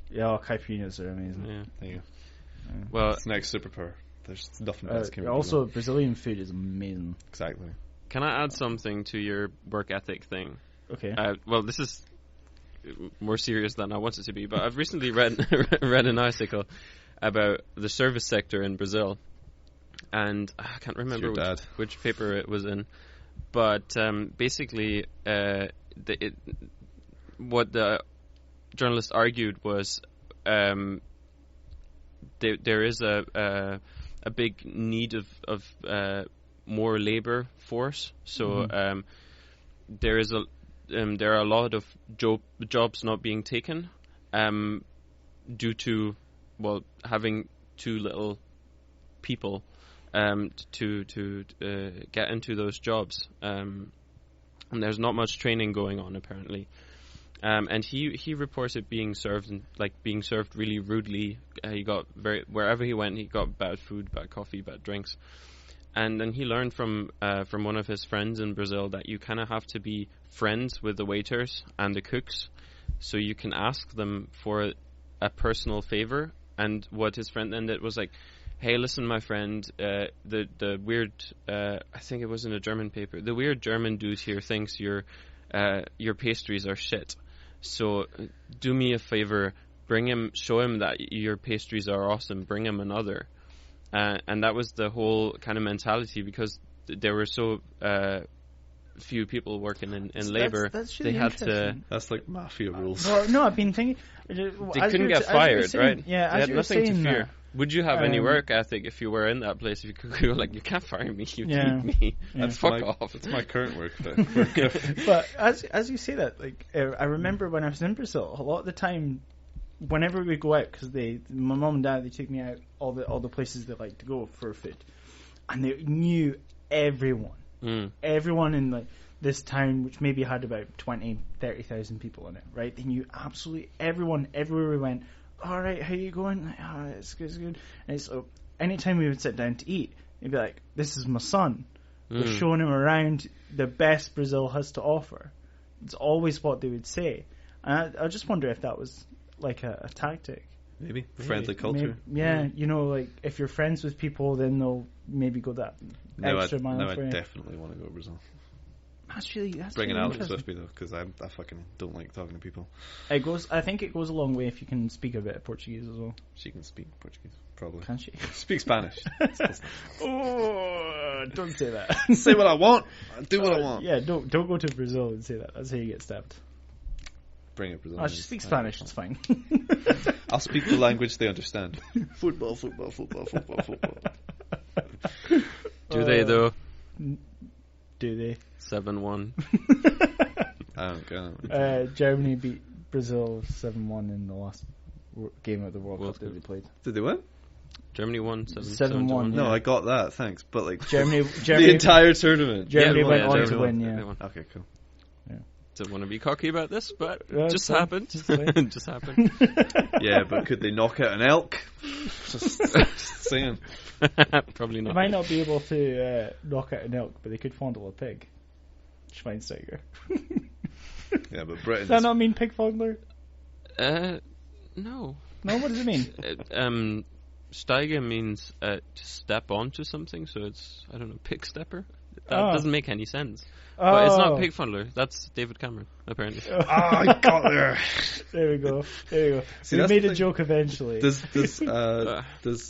Yeah, caipirinhas are amazing. Yeah. There you go. Yeah. Well, it's next superpower. There's nothing else came out of also, Brazil. Brazilian food is amazing. Exactly. Can I add something to your work ethic thing? Okay. Well, this is more serious than I want it to be, but I've recently read an article about the service sector in Brazil, and I can't remember which paper it was in, but basically what the journalist argued was there is a big need of more labor force, so there are a lot of jobs not being taken due to having too little people to get into those jobs, and there's not much training going on apparently. And he reported being served really rudely. He got wherever he went, he got bad food, bad coffee, bad drinks. And then he learned from one of his friends in Brazil that you kind of have to be friends with the waiters and the cooks, so you can ask them for a personal favor. And what his friend then did was like, "Hey, listen, my friend, the weird, I think it was in a German paper, the weird German dude here thinks your pastries are shit. So do me a favor, show him that your pastries are awesome, bring him another." And that was the whole kind of mentality, because there were so few people working in labor. That's really they had to. That's like mafia rules. Well, no, I've been thinking. They couldn't get fired, right? Yeah, they had nothing to fear. That, would you have any work ethic if you were in that place? If you could go like, you can't fire me, you need me. That's fuck off. It's my current work. But as you say that, I remember when I was in Brazil, a lot of the time, whenever we go out, because my mum and dad, they take me out all the places they like to go for food, and they knew everyone, everyone in this town, which maybe had about 30,000 people in it, right? They knew absolutely everyone everywhere we went. All right, how you going? It's good, it's good. And so anytime we would sit down to eat, they'd be like, "This is my son." We're showing him around the best Brazil has to offer. It's always what they would say, and I just wonder if that was like a tactic. Maybe friendly culture. If you're friends with people, then they'll maybe go that extra mile for you. I definitely want to go to Brazil. That's bringing really Alex with me though, because I fucking don't like talking to people. I think it goes a long way if you can speak a bit of Portuguese as well. She can speak Portuguese, probably. Can she? Speak Spanish. Oh, don't say that. Say what I want. I do what I want. Yeah, don't go to Brazil and say that. That's how you get stabbed. Bring it, Brazil. She speaks Spanish. It's fine. I'll speak the language they understand. Football. Do they though? Do they? 7-1. I don't get it. Germany beat Brazil 7-1 in the last game of the World Cup that they played. Did they win? Germany won 7-1. No, I got that. Thanks, but like Germany, the entire tournament. Germany went on Germany to won. win. They Yeah. won. Okay, cool. Don't want to be cocky about this, but Yeah, just it's fine. happened. It's fine. Just happened. Yeah, but could they knock out an elk? Just saying. Probably They not. might not be able to knock out an elk, but they could fondle a pig. Schweinsteiger. Yeah, but Does Britain. that not mean pig fondler? No. No, what does it mean? Steiger means to step onto something, so it's, I don't know, pig stepper? That Oh. doesn't make any sense. But it's not Oh. Pig Fondler. That's David Cameron, apparently. I got there. There we go. See, We that's made the a thing. joke eventually. Does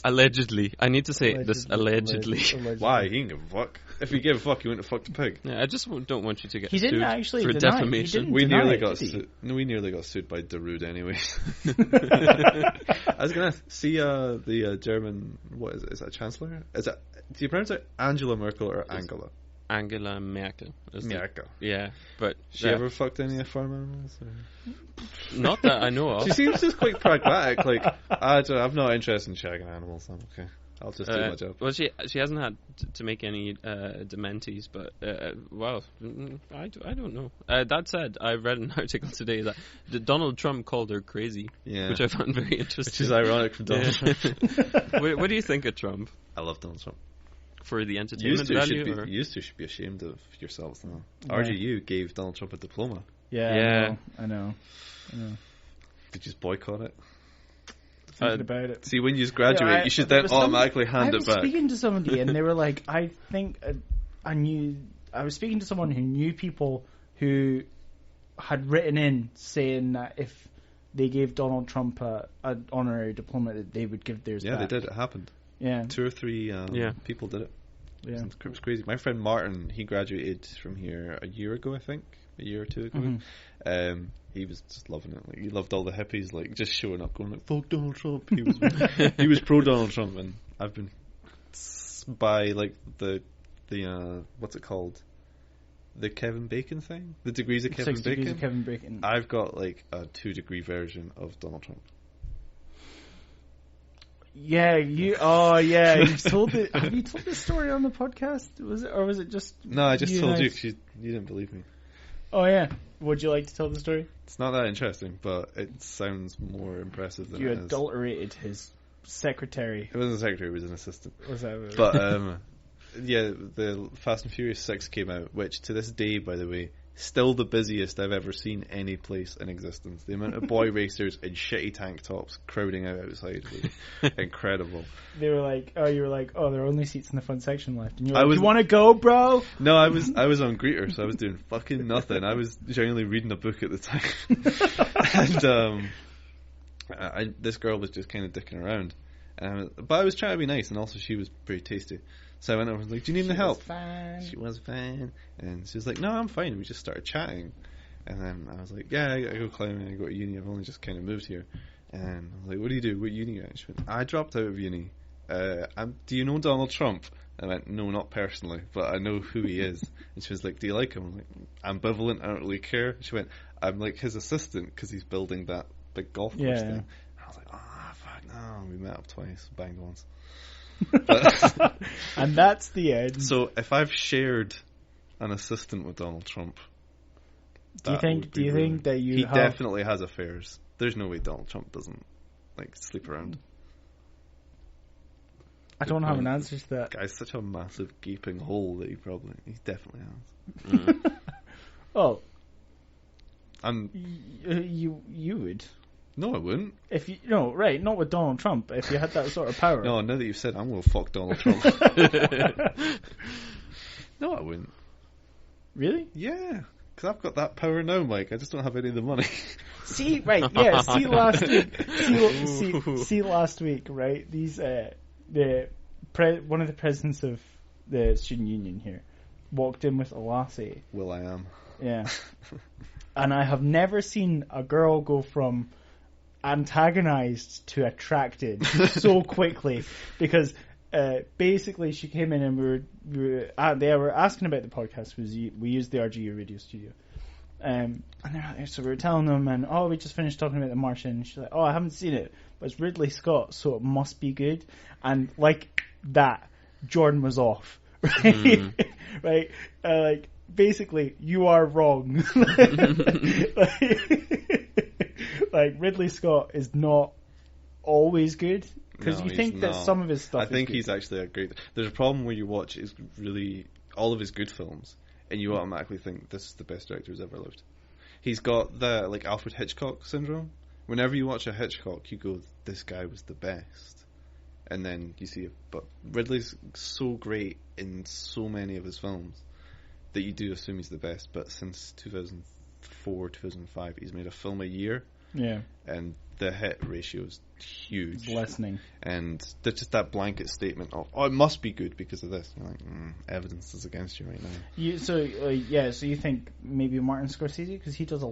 Allegedly. I need to say this allegedly. why? He didn't give a fuck. If he gave a fuck, he wouldn't have fucked a pig. Yeah, I just don't want you to get He didn't sued actually for deny it. He defamation. didn't. We deny nearly it, got did he? sued. No, we nearly got sued by Darude anyway. I was gonna see the German. What is it? Is that Chancellor? Is that? Do you pronounce it Angela Merkel or Angela? Angela Merkel. Merkel. Yeah, but She ever fucked any farm animals? Or? not that I know of. She seems just quite pragmatic. Like I'm not interested in shagging animals. I'm okay. I'll just do my job. Well, she hasn't had to make any dementies, but well, I don't know. That said, I read an article today that Donald Trump called her crazy, Yeah. which I found very interesting. Which is ironic from Donald Trump. What do you think of Trump? I love Donald Trump. For the entertainment value? Or? Used to should be ashamed of yourselves now. Yeah. RGU gave Donald Trump a diploma. Yeah. I know. Did you just boycott it? Thinking about it. See, when you graduate, you should then automatically hand I it was back. speaking to somebody and they were like, I think I was speaking to someone who knew people who had written in saying that if they gave Donald Trump an honorary diploma, that they would give theirs Yeah, back. they did. It happened. Yeah. 2 or 3 people did it. Yeah. It was crazy. My friend Martin, he graduated from here a year ago, I think. A year or 2 ago. Mm-hmm. He was just loving it. Like, he loved all the hippies, like just showing up, going like, "Fuck Donald Trump." He was he was pro Donald Trump, and I've been by like the what's it called? The Kevin Bacon thing, the degrees of Kevin 6 Bacon. degrees of Kevin Bacon. I've got like a 2-degree version of Donald Trump. Yeah, you. Oh, yeah. You told it. Have you told this story on the podcast? Was it just? No, I just you told and you 'cause you didn't believe me. Oh yeah. Would you like to tell the story? It's not that interesting, but it sounds more impressive than You it is. adulterated his secretary. It wasn't a secretary; it was an assistant. Was that? But yeah, the Fast and Furious 6 came out, which to this day, by the way, still the busiest I've ever seen any place in existence. The amount of boy racers in shitty tank tops crowding out outside was incredible. They were like, you were like, there are only seats in the front section left. And you were I like, was- you want to go, bro? No, I was on greeter, so I was doing fucking nothing. I was generally reading a book at the time, and this girl was just kind of dicking around, but I was trying to be nice, and also she was pretty tasty. So I went over and was like, "Do you need any help?" She was fine, and she was like, "No, I'm fine." We just started chatting, and then I was like, "Yeah, I go climbing. I go to uni. I've only just kind of moved here." And I was like, "What do you do? What uni are you at?" She went, "I dropped out of uni. Do you know Donald Trump?" And I went, "No, not personally, but I know who he is." And she was like, "Do you like him?" I'm like, "Ambivalent. I don't really care." She went, "I'm like his assistant because he's building that big golf course Yeah. thing." And I was like, "Oh fuck no!" We met up twice, banged once. But And that's the end. so if I've shared an assistant with Donald Trump, Do you that think? would Do be you rude. think that you? He have, definitely has affairs. There's no way Donald Trump doesn't like sleep around. I don't have an answer to that. Guy's such a massive gaping hole that he definitely has. Oh, And you would. no, I wouldn't. If you right, not with Donald Trump. If you had that sort of power. No, now that you've said, I'm going to fuck Donald Trump. No, I wouldn't. Really? Yeah, because I've got that power now, Mike. I just don't have any of the money. See, right, yeah. See last week. See last week, right? These one of the presidents of the student union here walked in with a lassie. Will I am. Yeah. And I have never seen a girl go from antagonized to attracted so quickly, because basically she came in and they were asking about the podcast. We used the RGU radio studio. And so we were telling them, and we just finished talking about The Martian. And she's like, I haven't seen it, but it's Ridley Scott, so it must be good. And like that, Jordan was off, right? Right? Like, basically, you are wrong. Like Ridley Scott is not always good, because you think that some of his stuff. I think is good. he's actually a great. There's a problem where you watch all of his good films, and you automatically think this is the best director who's ever lived. He's got the like Alfred Hitchcock syndrome. Whenever you watch a Hitchcock, you go, "This guy was the best," and then you see. But Ridley's so great in so many of his films that you do assume he's the best. But since 2004, 2005, he's made a film a year. Yeah. And the hit ratio is huge. It's lessening. And there's just that blanket statement of, it must be good because of this. You're like, evidence is against you right now. So you think maybe Martin Scorsese, because he does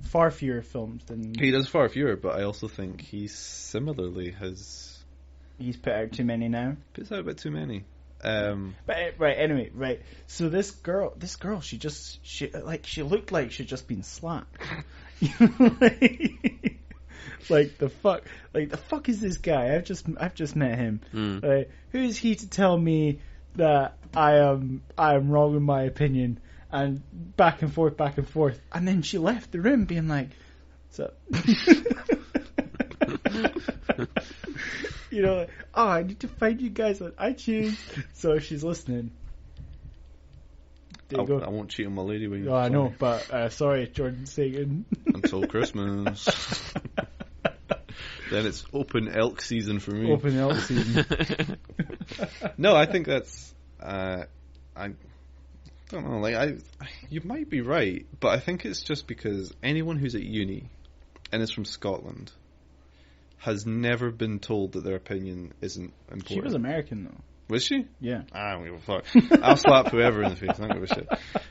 far fewer films than... He does far fewer, but I also think he similarly has... He's put out too many now. Puts out a bit too many. Right. So this girl, she looked like she'd just been slapped. Like the fuck is this guy? I've just met him. Like, who is he to tell me that I am wrong in my opinion? And back and forth, and then she left the room being like, "What's up?" I need to find you guys on iTunes. So she's listening. There you go. I won't cheat on my lady with you. Oh, I know, but sorry, Jordan Sagan. Until Christmas. Then it's open elk season for me. Open elk season. No, I think that's... I don't know, you might be right, but I think it's just because anyone who's at uni and is from Scotland has never been told that their opinion isn't important. She was American, though. Was she? Yeah. I don't give a fuck. I'll slap whoever in the face. I don't give a shit.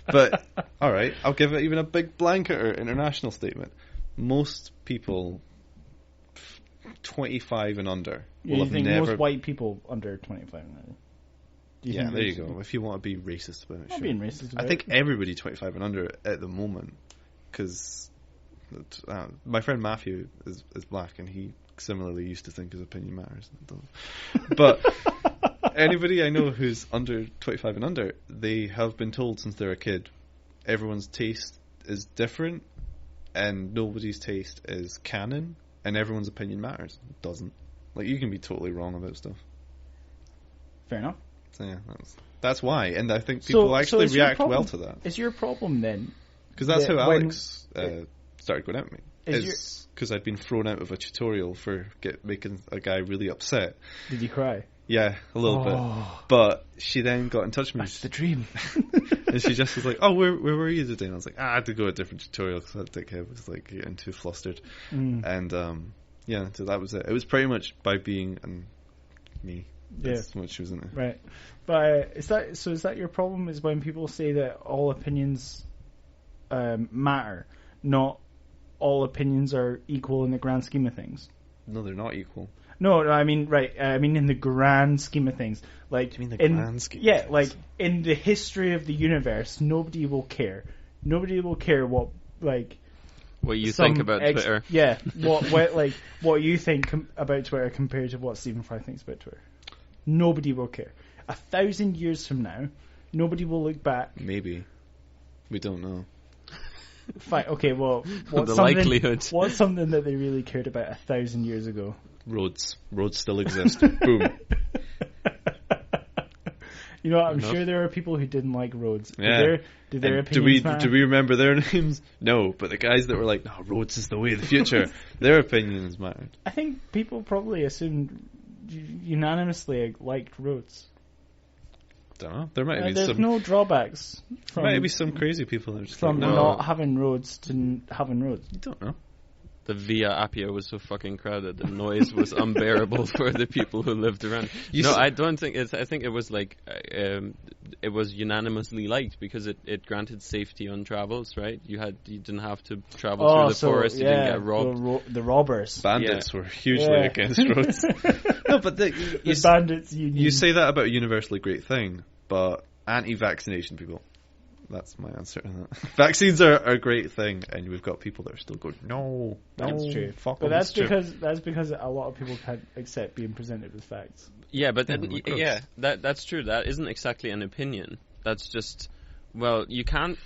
But, alright, I'll give it even a big blanket or international statement. Most people 25 and under will have think never... most white people under 25 and under. Yeah, there you go. If you want to be racist about it, I'm sure. being racist about I think everybody 25 and under at the moment, because my friend Matthew is black, and he similarly used to think his opinion matters. But anybody I know who's under 25 and under, they have been told since they're a kid, everyone's taste is different, and nobody's taste is canon, and everyone's opinion matters. It doesn't. Like, you can be totally wrong about stuff. Fair enough. So yeah, that's why, and I think people actually react well to that. Is your problem then? Because that's how Alex started going at me. Is because I'd been thrown out of a tutorial for making a guy really upset. Did you cry? Yeah, a little bit. But she then got in touch with me. That's the dream. And she just was like, "Oh, where were you today?" And I was like, I had to go to a different tutorial because that dickhead was like getting too flustered. And yeah, so that was it. It was pretty much by being me. That's what she was in there. Right. But is that your problem? Is when people say that all opinions matter, not all opinions are equal in the grand scheme of things? No, they're not equal. No, I mean, right. I mean, in the grand scheme of things, like, you mean the grand scheme? Yeah, like in the history of the universe, nobody will care. Nobody will care what you think about Twitter. Yeah, what you think about Twitter compared to what Stephen Fry thinks about Twitter. Nobody will care. 1,000 years from now, nobody will look back. Maybe. We don't know. Fine. Okay. Well, the likelihood. What's something that they really cared about 1,000 years ago? Roads still exist. Boom. You know what? I'm sure there are people who didn't like roads. Yeah. Did their opinions matter? Do we remember their names? No, but the guys that were like, "No, roads is the way of the future," their opinions mattered. I think people probably assumed unanimously liked roads. Don't know. There might be there's no drawbacks. There might be some crazy people that are just from like, no. not having roads to having roads. You don't know. The Via Appia was so fucking crowded. The noise was unbearable for the people who lived around. I don't think it's. I think it was like it was unanimously liked because it granted safety on travels. Right? You didn't have to travel through the forest. You didn't get robbed. The robbers. Bandits were hugely against roads. No, but The bandits union. you say that about a universally great thing, but anti-vaccination people. That's my answer to that. Vaccines are a great thing, and we've got people that are still going, no, That's true. fuck But them." that's because a lot of people can't accept being presented with facts. Yeah, but then, of course. yeah, that's true. That isn't exactly an opinion. That's just, well,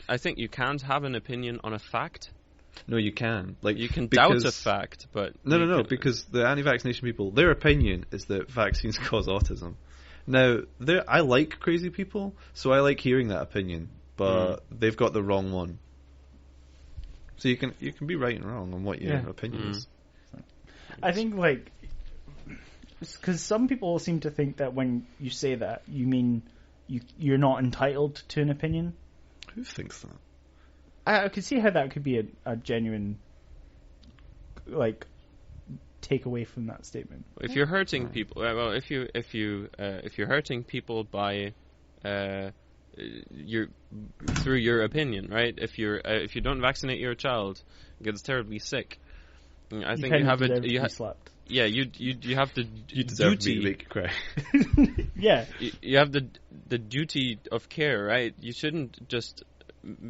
I think you can't have an opinion on a fact. No, you can. Like, You can because- doubt a fact, but... No, because the anti-vaccination people, their opinion is that vaccines cause autism. Now, I like crazy people, so I like hearing that opinion, but they've got the wrong one. So you can be right and wrong on what your opinion is. I think, like, because some people seem to think that when you say that, you mean you're not entitled to an opinion. Who thinks that? I could see how that could be a genuine, like, takeaway from that statement. If you're hurting people, well, if you're hurting people by through your opinion, right? If you don't vaccinate your child, it gets terribly sick. I think you have it. You slapped. Yeah, you have the You deserve duty. me to make you cry. Yeah. You have the duty of care, right? You shouldn't just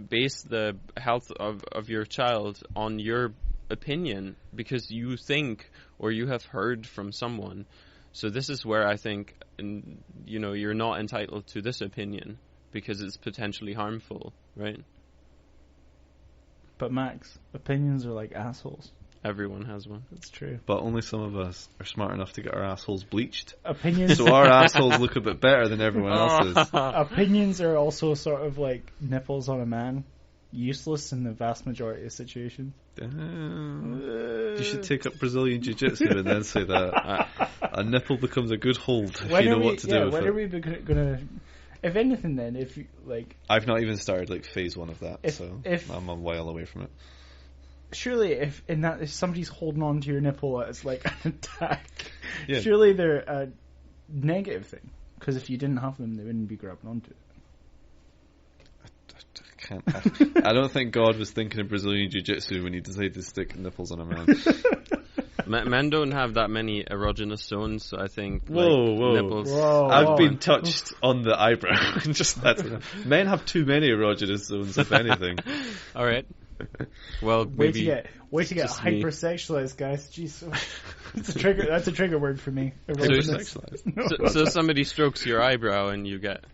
base the health of your child on your opinion because you think or you have heard from someone. So this is where I think, you're not entitled to this opinion because it's potentially harmful, right? But Max, opinions are like assholes. Everyone has one. That's true. But only some of us are smart enough to get our assholes bleached. Opinions. So our assholes look a bit better than everyone else's. Opinions are also sort of like nipples on a man. Useless in the vast majority of situations. You should take up Brazilian Jiu-Jitsu and then say that a nipple becomes a good hold if you know what to do with when it. are we gonna? If anything, then if you like, I've not even started like phase 1 of that, If- so if- I'm a while away from it. surely if somebody's holding on to your nipple, it's like an attack. Yeah. Surely they're a negative thing because if you didn't have them, they wouldn't be grabbing onto it. I don't think God was thinking of Brazilian Jiu-Jitsu when he decided to stick nipples on a man. Men don't have that many erogenous zones, so I think Whoa. nipples. Whoa. I've been touched on the eyebrow. Just that's enough. Men have too many erogenous zones, if anything. All right. Well, Way maybe to get just me. hypersexualized, guys. Jeez, it's a trigger. That's a trigger word for me. Hypersexualized. so somebody strokes your eyebrow and you get.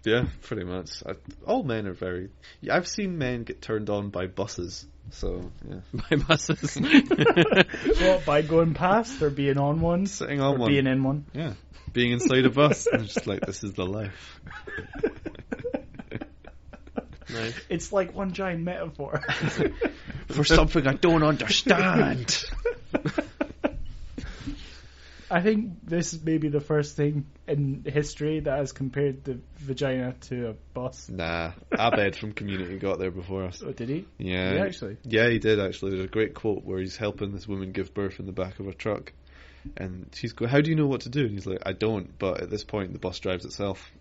Yeah, pretty much. All men are very... I've seen men get turned on by buses, so, yeah. By buses. Well, by going past or being on one, Sitting on or one. being in one. Yeah. Being inside a bus. I'm just like, this is the life. Nice. It's like one giant metaphor. For something I don't understand. I think this is maybe the first thing in history that has compared the vagina to a bus. Nah. Abed from Community got there before us. Oh, did he? Yeah. Did he actually? Yeah, he did actually. There's a great quote where he's helping this woman give birth in the back of a truck. And she's going, how do you know what to do? And he's like, I don't, but at this point the bus drives itself.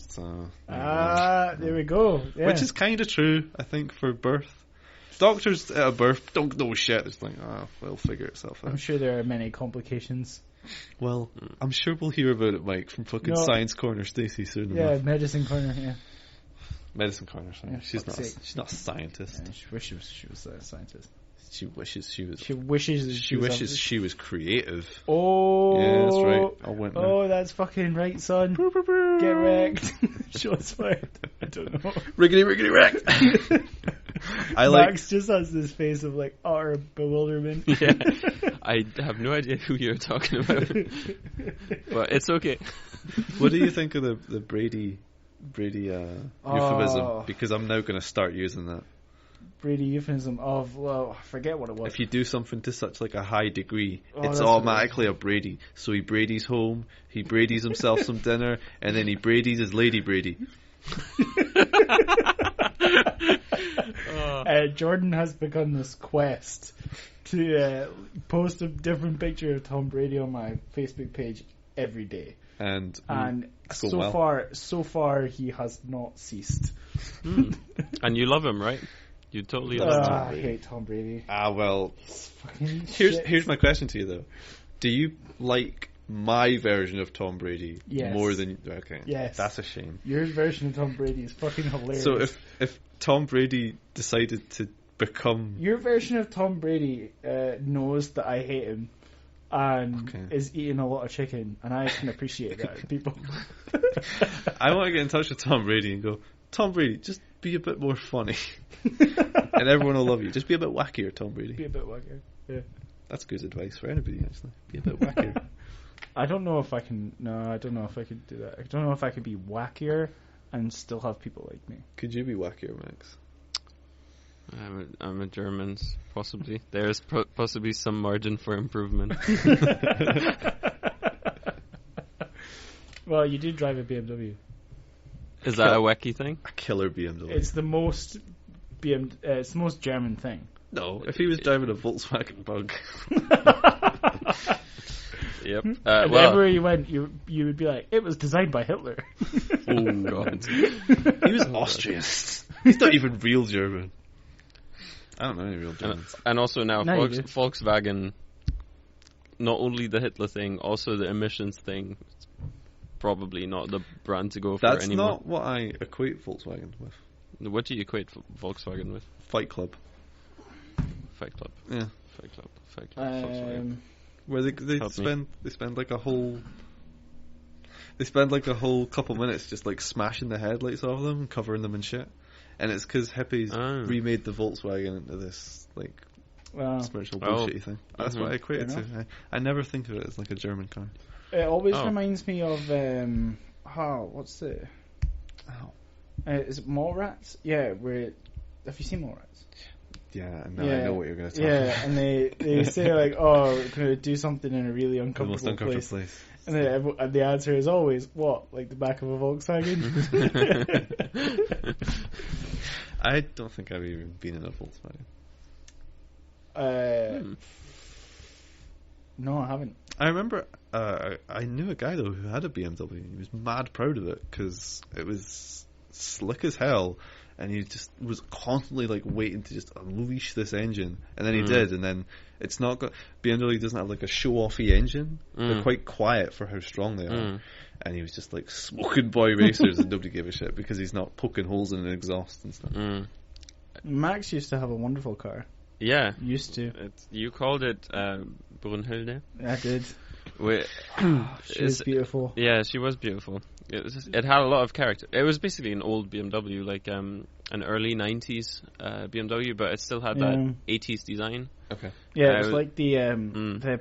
So, there we go. Yeah. Which is kind of true, I think, for birth. Doctors at a birth don't know shit. It's like, it'll figure itself out. I'm sure there are many complications. Well, I'm sure we'll hear about it, Mike, from fucking No. Science Corner Stacey soon Yeah, enough. medicine corner. Yeah. Medicine Corner, sorry. Yeah, she's fuck's not. sake. She's not a scientist. Yeah, she wishes she was a scientist. She wishes she was. She wishes. She wishes she was creative. Oh. Yeah, that's right. I went there. Oh, that's fucking right, son. Get wrecked. Shots fired. I don't know. Riggedy wrecked. Max just has this face of like utter bewilderment. Yeah. I have no idea who you're talking about. But it's okay. What do you think of the Brady euphemism? Because I'm now going to start using that. Brady euphemism of, well, I forget what it was. If you do something to such like a high degree, it's that's automatically a Brady. So he Brady's home, he Brady's himself some dinner, and then he Brady's his lady Brady. Jordan has begun this quest to post a different picture of Tom Brady on my Facebook page every day. And it's going so far he has not ceased. And you love him, right? You totally love him. I hate Tom Brady. well, He's fucking here's shit. my question to you though. Do you like my version of Tom Brady Yes. more than... Okay. Yes. That's a shame. Your version of Tom Brady is fucking hilarious. So if Tom Brady decided to become... Your version of Tom Brady knows that I hate him and is eating a lot of chicken, and I can appreciate that in people. I want to get in touch with Tom Brady and go, Tom Brady, just be a bit more funny. And everyone will love you. Just be a bit wackier, Tom Brady. Be a bit wackier. Yeah. That's good advice for anybody, actually. Be a bit wackier. I don't know if I can... No, I don't know if I could do that. I don't know if I could be wackier and still have people like me. Could you be wackier, Max? I'm a German, possibly. There's possibly some margin for improvement. Well, you do drive a BMW. Is that a wacky thing? A killer BMW. It's the most it's the most German thing. No, if he was driving a Volkswagen Bug. Yep. And Well, everywhere you went, you would be like, it was designed by Hitler. oh god. He was Austrian. He's not even real German. I don't know any real Germans. And also now No, you do. Volkswagen, not only the Hitler thing, also the emissions thing, it's probably not the brand to go for That's anymore. not what I equate Volkswagen with. What do you equate Volkswagen with? Fight Club. Fight Club. Yeah. Fight Club. Fight Club. Volkswagen. Where they Help spend like a whole... They spend like a whole couple minutes just like smashing the headlights off them, covering them in shit. And it's because hippies remade the Volkswagen into this like spiritual bullshitty thing. That's what I equate it to. I never think of it as like a German car. It always reminds me of what's it? Is it Mallrats? Yeah, have you seen Mallrats? Yeah, and now I know what you're going to talk Yeah, about. and they say like, oh, we're going to do something in a really The most uncomfortable uncomfortable place. place. And the answer is always, what? Like the back of a Volkswagen? I don't think I've even been in a Volkswagen. No, I haven't. I remember I knew a guy though who had a BMW and he was mad proud of it because it was slick as hell and he just was constantly like waiting to just unleash this engine, and then he did, and then it's not got... BMW doesn't have like a show-offy engine. They're quite quiet for how strong they are, and he was just like smoking boy racers and nobody gave a shit because he's not poking holes in an exhaust and stuff. Max used to have a wonderful car. Yeah. Used to. You called it Brunhilde. I did. She was beautiful. Yeah, she was beautiful. It had a lot of character. It was basically an old BMW, like an early 90s BMW, but it still had that 80s design. Okay. Yeah, it was like the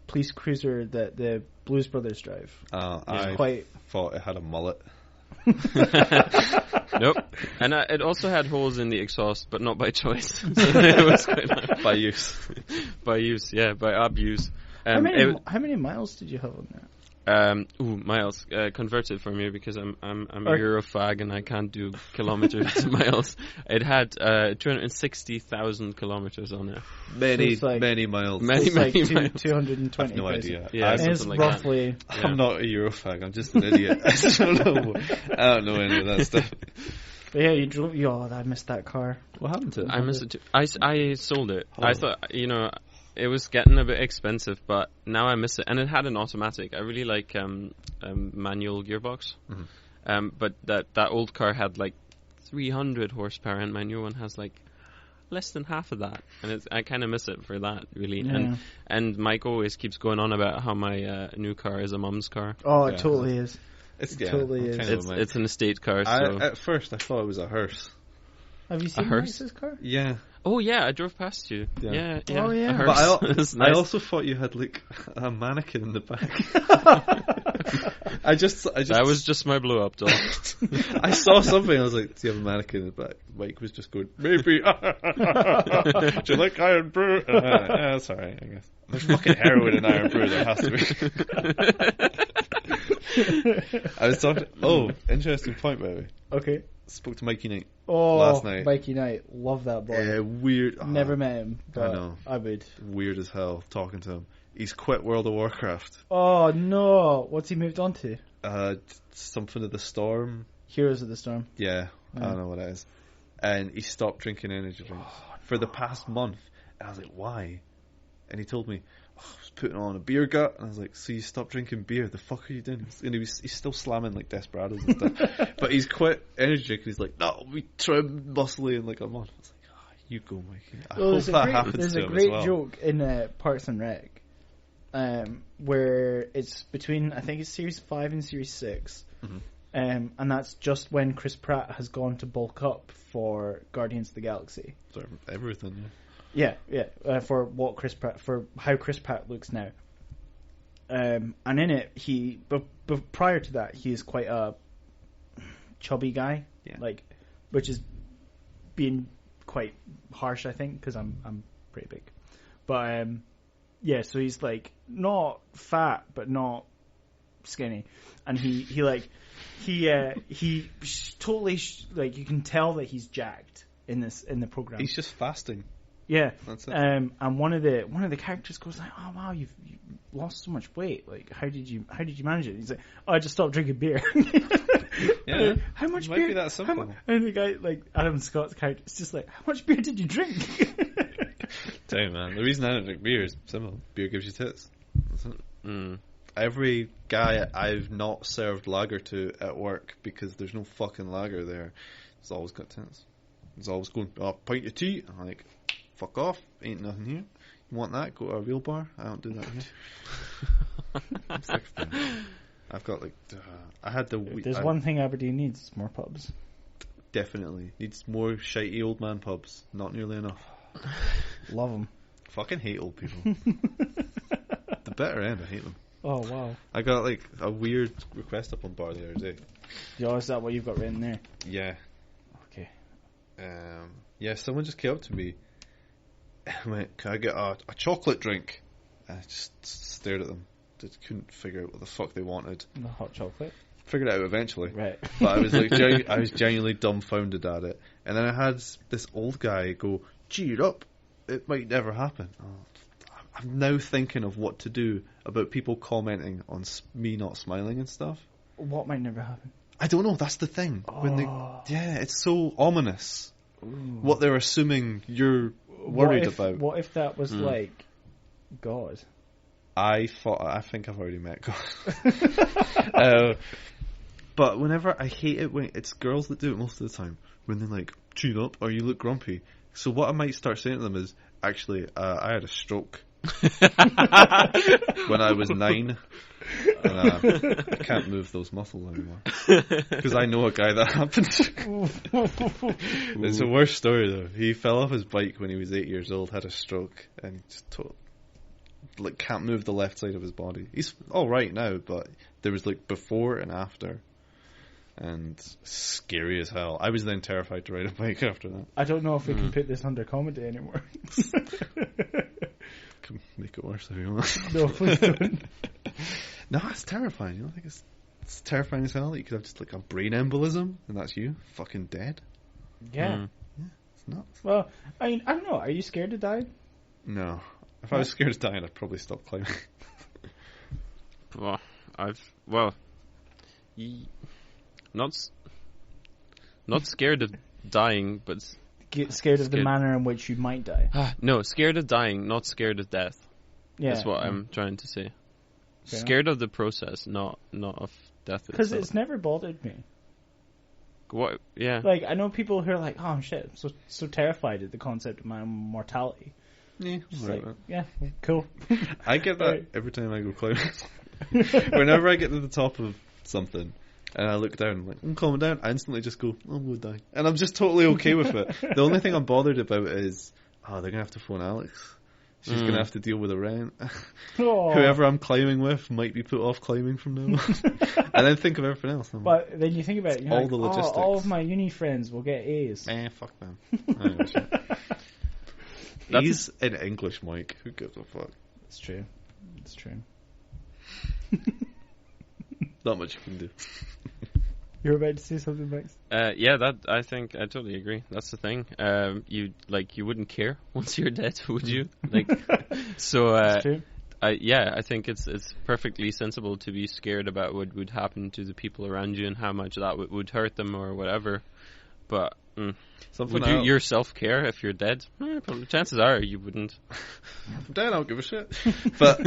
police cruiser that the Blues Brothers drive. I thought it had a mullet. Nope. And it also had holes in the exhaust, but not by choice. So it was quite nice. By use. By use, yeah, by abuse. How many miles did you have on that? Miles. Convert it for me because I'm a Eurofag and I can't do kilometers to miles. It had 260,000 kilometers on it. Many miles. Many like miles. 220. I have no idea. Yeah, it's like roughly. that. I'm not a Eurofag. I'm just an idiot. I don't know any of that stuff. But yeah, you drove. I missed that car. What happened to it? I missed it too. I sold it. I thought, it was getting a bit expensive, but now I miss it. And it had an automatic. I really like manual gearbox. But that old car had like 300 horsepower, and my new one has like less than half of that. And I kind of miss it for that, really. Yeah. And Mike always keeps going on about how my new car is a mum's car. Oh, it totally is. It totally is. It's an estate car. So. At first, I thought it was a hearse. Have you seen Max's car? Yeah. Oh yeah, I drove past you. Yeah. Oh yeah. A hearse. But Nice. I also thought you had like a mannequin in the back. I just That was just my blow up doll. I saw something. I was like, "Do you have a mannequin in the back?" Mike was just going, "Maybe." Do you like Iron Brew? Yeah, that's alright, I guess. There's fucking heroin in Iron Brew. There has to be. I was talking. Oh, interesting point, baby. Okay. Spoke to Mikey Knight last night. Mikey Knight, love that boy. Weird. Never met him, but I know. I would. Weird as hell talking to him. He's quit World of Warcraft. Oh no! What's he moved on to? Something of the Storm. Heroes of the Storm. Yeah, I don't know what it is. And he stopped drinking energy drinks for the past month. And I was like, why? And he told me, I was putting on a beer gut, and I was like, so you stopped drinking beer, the fuck are you doing? And he's still slamming like Desperados and stuff. But he's quit energy drink, and he's like, no, we trim muscly in like a month. I was like, you go, Mikey. I hope that happens to him as well. There's a great joke in Parks and Rec, where it's between, I think it's series 5 and series 6, and that's just when Chris Pratt has gone to bulk up for Guardians of the Galaxy. For everything, yeah. For how Chris Pratt looks now. And in it, but prior to that, he is quite a chubby guy, which is being quite harsh, I think, because I'm pretty big. But so he's like not fat but not skinny, and he totally like you can tell that he's jacked in the program. He's just fasting. Yeah, that's it. And one of the characters goes like, "Oh wow, you've lost so much weight. Like, how did you manage it?" He's like, "Oh, I just stopped drinking beer." Yeah, how much it beer? Might be that simple. And the guy, like Adam Scott's character, is just like, "How much beer did you drink?" Tell you, man, the reason I don't drink beer is simple. Beer gives you tits. That's it. Every guy I've not served lager to at work, because there's no fucking lager there, it's always got tits. It's always going, oh, pint of tea. I'm like, fuck off, ain't nothing here. You want that? Go to a real bar. I don't do that here. I'm sick of that. I've got like, I had the. There's one thing Aberdeen needs: it's more pubs. Definitely needs more shitey old man pubs. Not nearly enough. Love them. Fucking hate old people. The better end, I hate them. Oh wow! I got like a weird request up on bar the other day. Yeah, is that what you've got written there? Yeah. Okay. Yeah, someone just came up to me and went, "Can I get a chocolate drink?" And I just stared at them. Just couldn't figure out what the fuck they wanted. The hot chocolate. Figured it out eventually. Right. But I was like, I was genuinely dumbfounded at it. And then I had this old guy go, "Cheer up, it might never happen." I'm now thinking of what to do about people commenting on me not smiling and stuff. What might never happen? I don't know. That's the thing. It's so ominous. Ooh. What they're assuming you're worried about. What if that was like God? I think I've already met God. But whenever I hate it when it's girls that do it most of the time, when they're like, "Tune up," or "You look grumpy." So what I might start saying to them is, actually, I had a stroke when I was 9, and I can't move those muscles anymore. Because I know a guy that happened to. It's a worse story though. He fell off his bike when he was 8 years old, had a stroke, and he just can't move the left side of his body. He's all right now, but there was like before and after. And scary as hell. I was then terrified to ride a bike after that. I don't know if we can put this under comedy anymore. Can make it worse if you want. No, please don't. No, it's terrifying. You know, I think it's terrifying as hell. You could have just like a brain embolism, and that's you, fucking dead. Yeah. Yeah, it's nuts. Well, I mean, I don't know. Are you scared to die? No. If I was scared of dying, I'd probably stop climbing. Not scared of dying, but scared of the manner in which you might die. No, scared of dying, not scared of death. Yeah, that's what I'm trying to say. Fair scared enough. Of the process, not of death. Because it's never bothered me. What? Yeah. Like, I know people who are like, "Oh shit, I'm so terrified at the concept of my mortality." Yeah, right. Yeah, cool. I get that every time I go climbing. Whenever I get to the top of something and I look down, I'm like, I'm calming down, I instantly just go, I'm going to die. And I'm just totally okay with it. The only thing I'm bothered about is, they're going to have to phone Alex. She's going to have to deal with the rent. Whoever I'm climbing with might be put off climbing from now on. And then think of everything else. But then you think about it, all the logistics. All of my uni friends will get A's. Fuck them. A's in English, Mike. Who gives a fuck? It's true. It's true. Not much you can do. You're about to say something, Max? Yeah, that I think I totally agree. That's the thing. You wouldn't care once you're dead, would you? So. That's true. I think it's perfectly sensible to be scared about what would happen to the people around you and how much that would hurt them or whatever. But Something Would you yourself care if you're dead? Probably. Chances are you wouldn't. I'm dead, I don't give a shit. But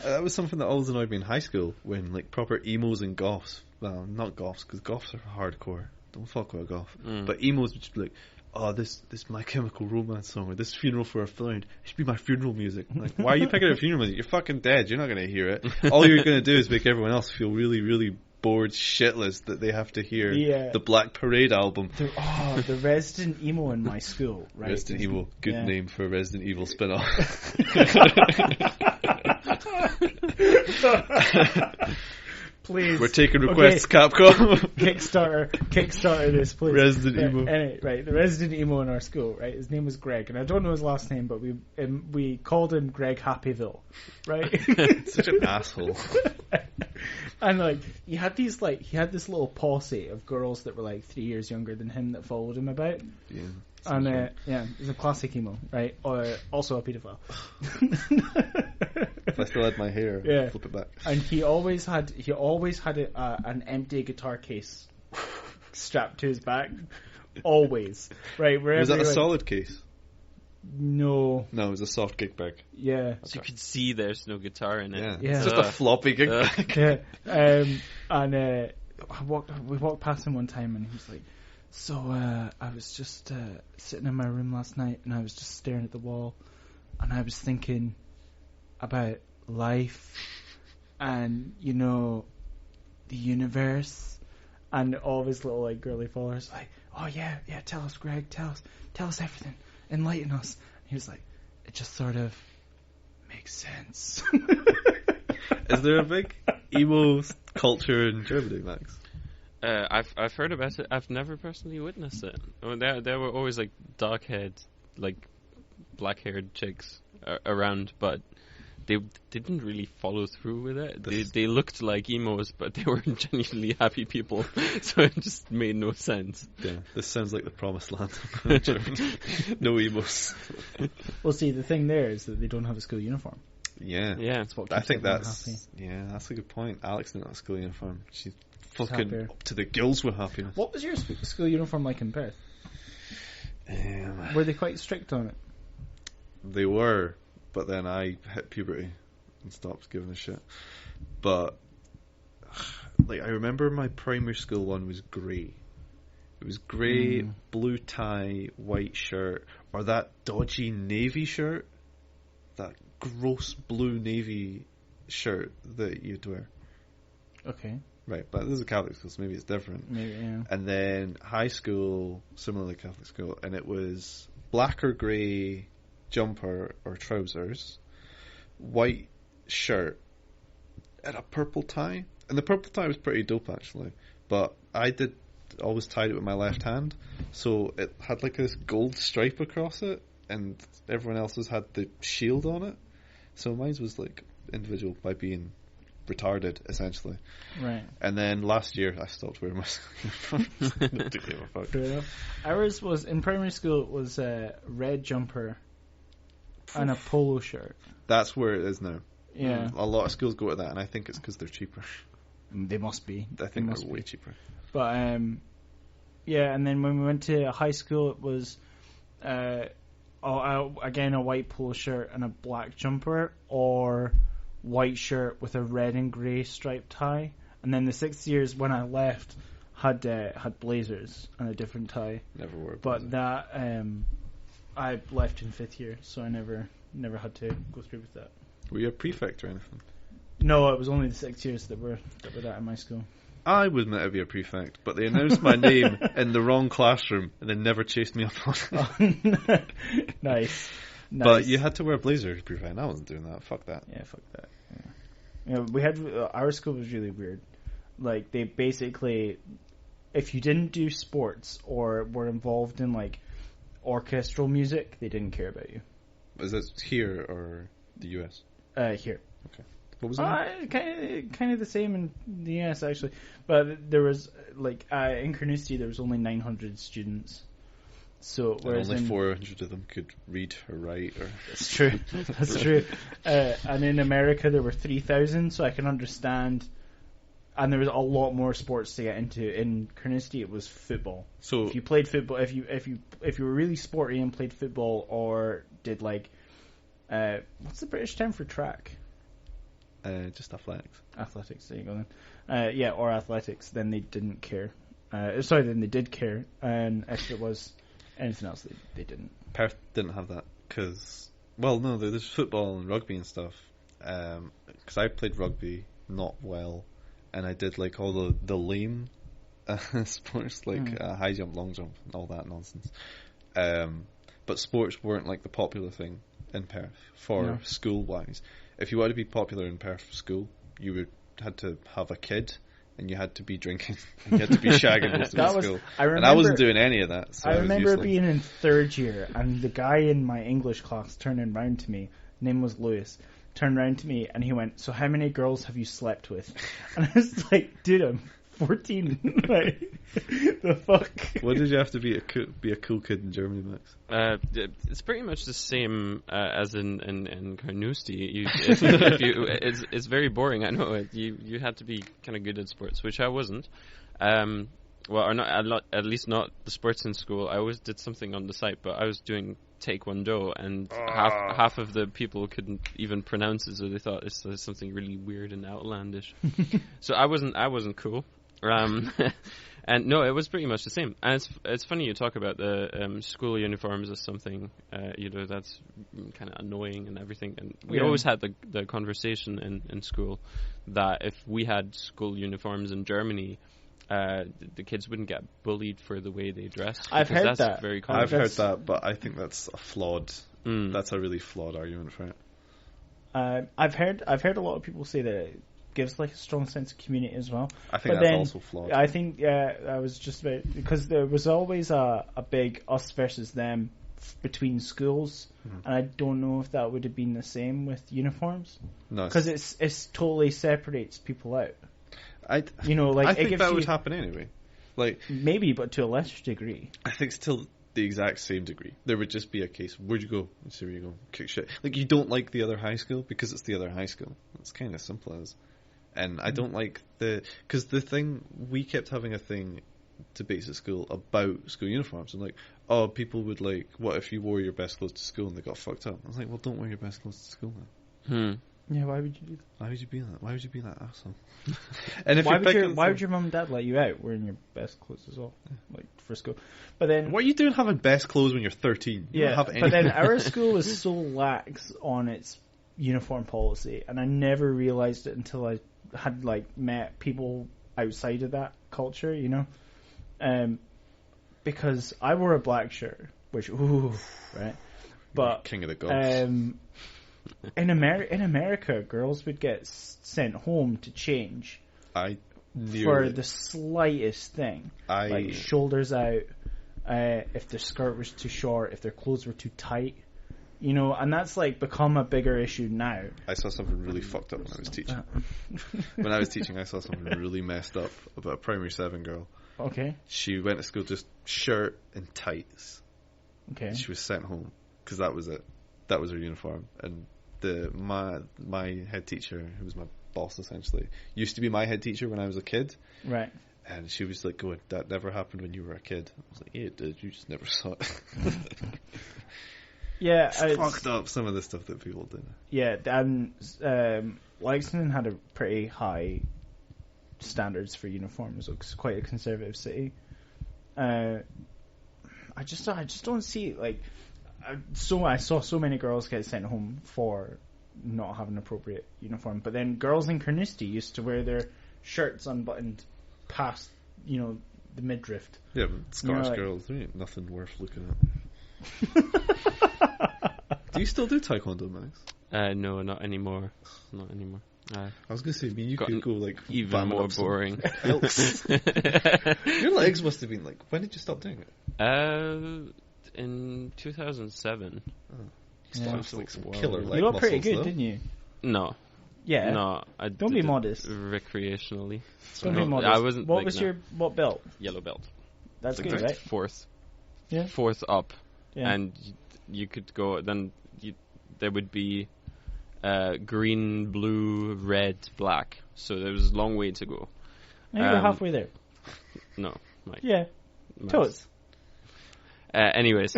that was something that always annoyed me in high school, when like proper emos and goths, well, not goths, because goths are hardcore, don't fuck with a goth, but emos would just be like, oh, this My Chemical Romance song, or this Funeral for a Friend, it should be my funeral music. I'm like, why are you picking up funeral music? You're fucking dead, you're not going to hear it. All you're going to do is make everyone else feel really, really bored shitless that they have to hear the Black Parade album. The Resident Emo in my school, right? Resident Evil, good name for a Resident Evil spin-off. Please. We're taking requests, Capcom. Kickstarter this, please. Resident Emo. Anyway, right, the Resident Emo in our school, right? His name was Greg, and I don't know his last name, but we called him Greg Happyville, right? Such an asshole. And like he had this little posse of girls that were like 3 years younger than him that followed him about. Yeah. And he's a classic emo, right? Also a paedophile. If I still had my hair, I'd flip it back. And he always had an empty guitar case strapped to his back, always. Right? Was that a solid case? No. No, it was a soft gig bag. Yeah. So you could see there's no guitar in it. Yeah. It's just a floppy gig bag. Yeah. We walked past him one time, and he was like, so I was just sitting in my room last night, and I was just staring at the wall, and I was thinking about life and, the universe, and all of his little like girly followers like, oh yeah, tell us, Greg, tell us everything, enlighten us. And he was like, it just sort of makes sense. Is there a big emo culture in Germany, Max? I've heard about it. I've never personally witnessed it. I mean, there were always like dark-haired, like black-haired chicks around, but they didn't really follow through with it. They looked like emos, but they were genuinely happy people, so it just made no sense. Yeah, this sounds like the promised land. No emos. Well, see, the thing there is that they don't have a school uniform. Yeah. That's what I think that's happy. Yeah, that's a good point. Alex didn't have a school uniform. She's fucking up to the gills with happiness. What was your school uniform like in Perth? Were they quite strict on it? They were, but then I hit puberty and stopped giving a shit. But like, I remember my primary school one was grey. It was grey, blue tie, white shirt, or that dodgy navy shirt, that gross blue navy shirt that you'd wear. Okay. Right, but this is a Catholic school, so maybe it's different. Maybe, yeah. And then high school, similarly Catholic school, and it was black or grey jumper or trousers, white shirt, and a purple tie. And the purple tie was pretty dope, actually. But I always tied it with my left hand, so it had like this gold stripe across it, and everyone else's had the shield on it. So mine was like individual by being retarded, essentially. Right. And then last year I stopped wearing my school uniform. Fair enough. Ours was, in primary school, it was a red jumper and a polo shirt. That's where it is now. Yeah. A lot of schools go to that, and I think it's because they're cheaper. They must be. I think they're way cheaper. But, yeah, and then when we went to high school, it was, again, a white polo shirt and a black jumper, or white shirt with a red and grey striped tie. And then the 6 years when I left had blazers and a different tie. Never wore. But that I left in 5th year, so I never had to go through with that. Were you a prefect or anything? No, it was only the 6 years that were that in my school. I was meant to be a prefect, but they announced my name in the wrong classroom and then never chased me up on it. Nice. But you had to wear a blazer as prefect. I wasn't doing that. Fuck that. Yeah, fuck that. Yeah, we had our school was really weird. Like, they basically, if you didn't do sports or were involved in like orchestral music, they didn't care about you. Was this here or the US? Here. Okay. What was it? Kind of the same in the US, actually. But there was, like, in Carnoustie, there was only 900 students. So, whereas only 400 of them could read or write. Or That's true. That's true. And in America, there were 3,000, so I can understand and there was a lot more sports to get into. In Carnoustie, it was football. So If you played football, if you were really sporty and played football, or did like, what's the British term for track? just athletics. Athletics. There you go then. Yeah, or athletics. Then they didn't care. Then they did care, and if it was anything else, they didn't. Perth didn't have that because, well, no, there's football and rugby and stuff. Because I played rugby not well, and I did like all the lame sports like high jump, long jump, and all that nonsense. But sports weren't like the popular thing in Perth for school wise. If you wanted to be popular in Perth for school, you had to have a kid. And you had to be drinking. You had to be shagging most of the school. And I wasn't doing any of that. So I remember being in third year, and the guy in my English class turning round to me, name was Lewis, turned round to me, and he went, "So how many girls have you slept with?" And I was like, "Dude, I'm 14. Like, the fuck?" What did you have to be a cool kid in Germany, Max? It's pretty much the same as in Carnoustie. It's very boring. I know it. You had to be kind of good at sports, which I wasn't. Or not at least not the sports in school. I always did something on the side, but I was doing Taekwondo, and half of the people couldn't even pronounce it, so they thought it's something really weird and outlandish. So I wasn't cool. And no, it was pretty much the same. And it's funny you talk about the school uniforms as something that's kind of annoying and everything. And we always had the conversation in school that if we had school uniforms in Germany, the kids wouldn't get bullied for the way they dress. I've heard that's that. Very common. I've heard that, but I think that's a flawed. That's a really flawed argument for it. I've heard a lot of people say that it gives like a strong sense of community as well. I think that's also flawed. I think I was just about, because there was always a big us versus them between schools, and I don't know if that would have been the same with uniforms. No, because it's totally separates people out. I think that would happen anyway. Like maybe, but to a lesser degree. I think still the exact same degree. There would just be a case, where'd you go? So where you go, kick shit. Like you don't like the other high school because it's the other high school. It's kind of simple as. And I don't like because the thing, we kept having a thing, debates at school about school uniforms. And like, oh, people would like, what if you wore your best clothes to school and they got fucked up? I was like, well, don't wear your best clothes to school then. Yeah, why would you do that? Why would you be that? Why would you be that asshole? And if why would your mum and dad let you out wearing your best clothes as well, like for school? But then, what are you doing having best clothes when you're 13? You don't have any. But then our school was so lax on its uniform policy, and I never realized it until I had like met people outside of that culture, because I wore a black shirt, which right, but king of the gods. In America, girls would get sent home to change for the slightest thing, like shoulders out, if their skirt was too short, if their clothes were too tight. And that's like become a bigger issue now. I saw something really fucked up when I was teaching. When I was teaching, I saw something really messed up about a primary 7 girl. Okay. She went to school just shirt and tights. Okay. She was sent home because that was it. That was her uniform. And my head teacher, who was my boss essentially, used to be my head teacher when I was a kid. Right. And she was like, "Going, that never happened when you were a kid." I was like, "Yeah, it did. You just never saw it." Yeah, it's fucked up, some of the stuff that people did. Yeah, and Lexington had a pretty high standards for uniforms. It's quite a conservative city. I just don't see like. I saw so many girls get sent home for not having an appropriate uniform, but then girls in Carnoustie used to wear their shirts unbuttoned past, the midriff. Yeah, but Scottish girls, they ain't nothing worth looking at. Do you still do Taekwondo, Max? No, not anymore. Not anymore. I was going to say, you could go like even more boring. Your legs must have been like, when did you stop doing it? In 2007. Killer leg you got pretty muscles, good, though. didn't you? No. Yeah. No, I don't be modest. Recreationally. Don't be modest. I wasn't. What was what belt? Yellow belt. That's good, right? Fourth. Yeah. Fourth up, yeah. And you could go. Then there would be green, blue, red, black. So there was a long way to go. No, you were halfway there. No, Mike. Yeah, Max. totes. Anyways.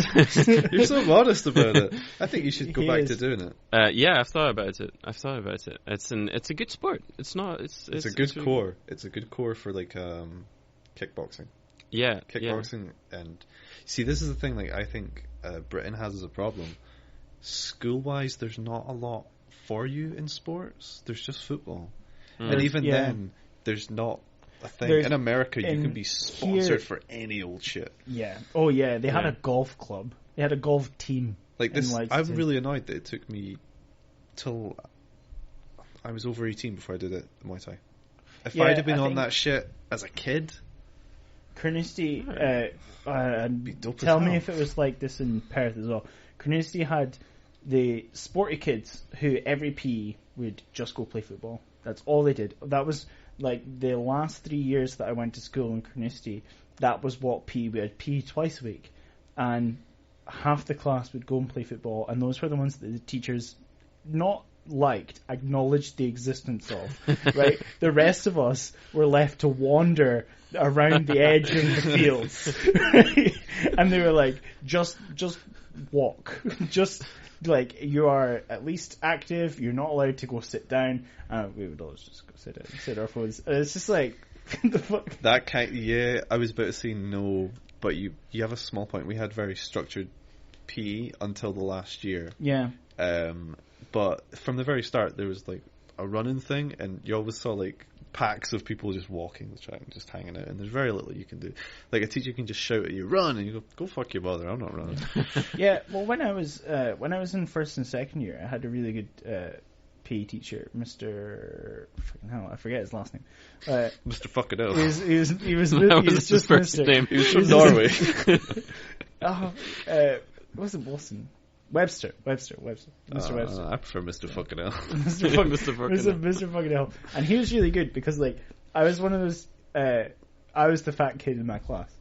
You're so modest about it. I think you should go He back is. to doing it. Yeah, I've thought about it. It's a good sport. It's not. It's It's a good really core. It's a good core for like kickboxing. Yeah. Kickboxing and see, this is the thing. Like I think Britain has as a problem. School-wise, there's not a lot for you in sports. There's just football, and even then, there's not a thing. In America, you can be sponsored for any old shit. Yeah. Oh yeah, they had a golf club. They had a golf team. Like this, I'm really annoyed that it took me till I was over 18 before I did it, Muay Thai. If I'd have been on that shit as a kid, Carnoustie, dope as tell me hell. if it was like this in Perth as well. Carnoustie had the sporty kids who every PE would just go play football. That's all they did. That was like the last 3 years that I went to school in Carnoustie. That was what PE, we had PE twice a week. And half the class would go and play football, and those were the ones that the teachers not liked, acknowledged the existence of, right? The rest of us were left to wander around the edge of the fields, right? And they were like, just walk. Just, like, you are at least active, you're not allowed to go sit down. We would always just go sit our phones. It's just like, the fuck? that kind, yeah, I was about to say no, but you have a small point. We had very structured PE until the last year. Yeah. But from the very start, there was like a running thing, and you always saw like packs of people just walking the track and just hanging out, and there's very little you can do. Like a teacher can just shout at you, "Run!" and you go fuck your mother, I'm not running. Yeah, well, when I was in first and second year, I had a really good PE teacher, Mr. Fucking hell, I forget his last name. Mr. Fucking hell. He was That was just his first Mr. name. He was from Norway. It wasn't Boston. Webster. Mr. Webster. I prefer Mr. Fucking hell. Mr. Fucking hell. And he was really good because, like, I was one of those. I was the fat kid in my class,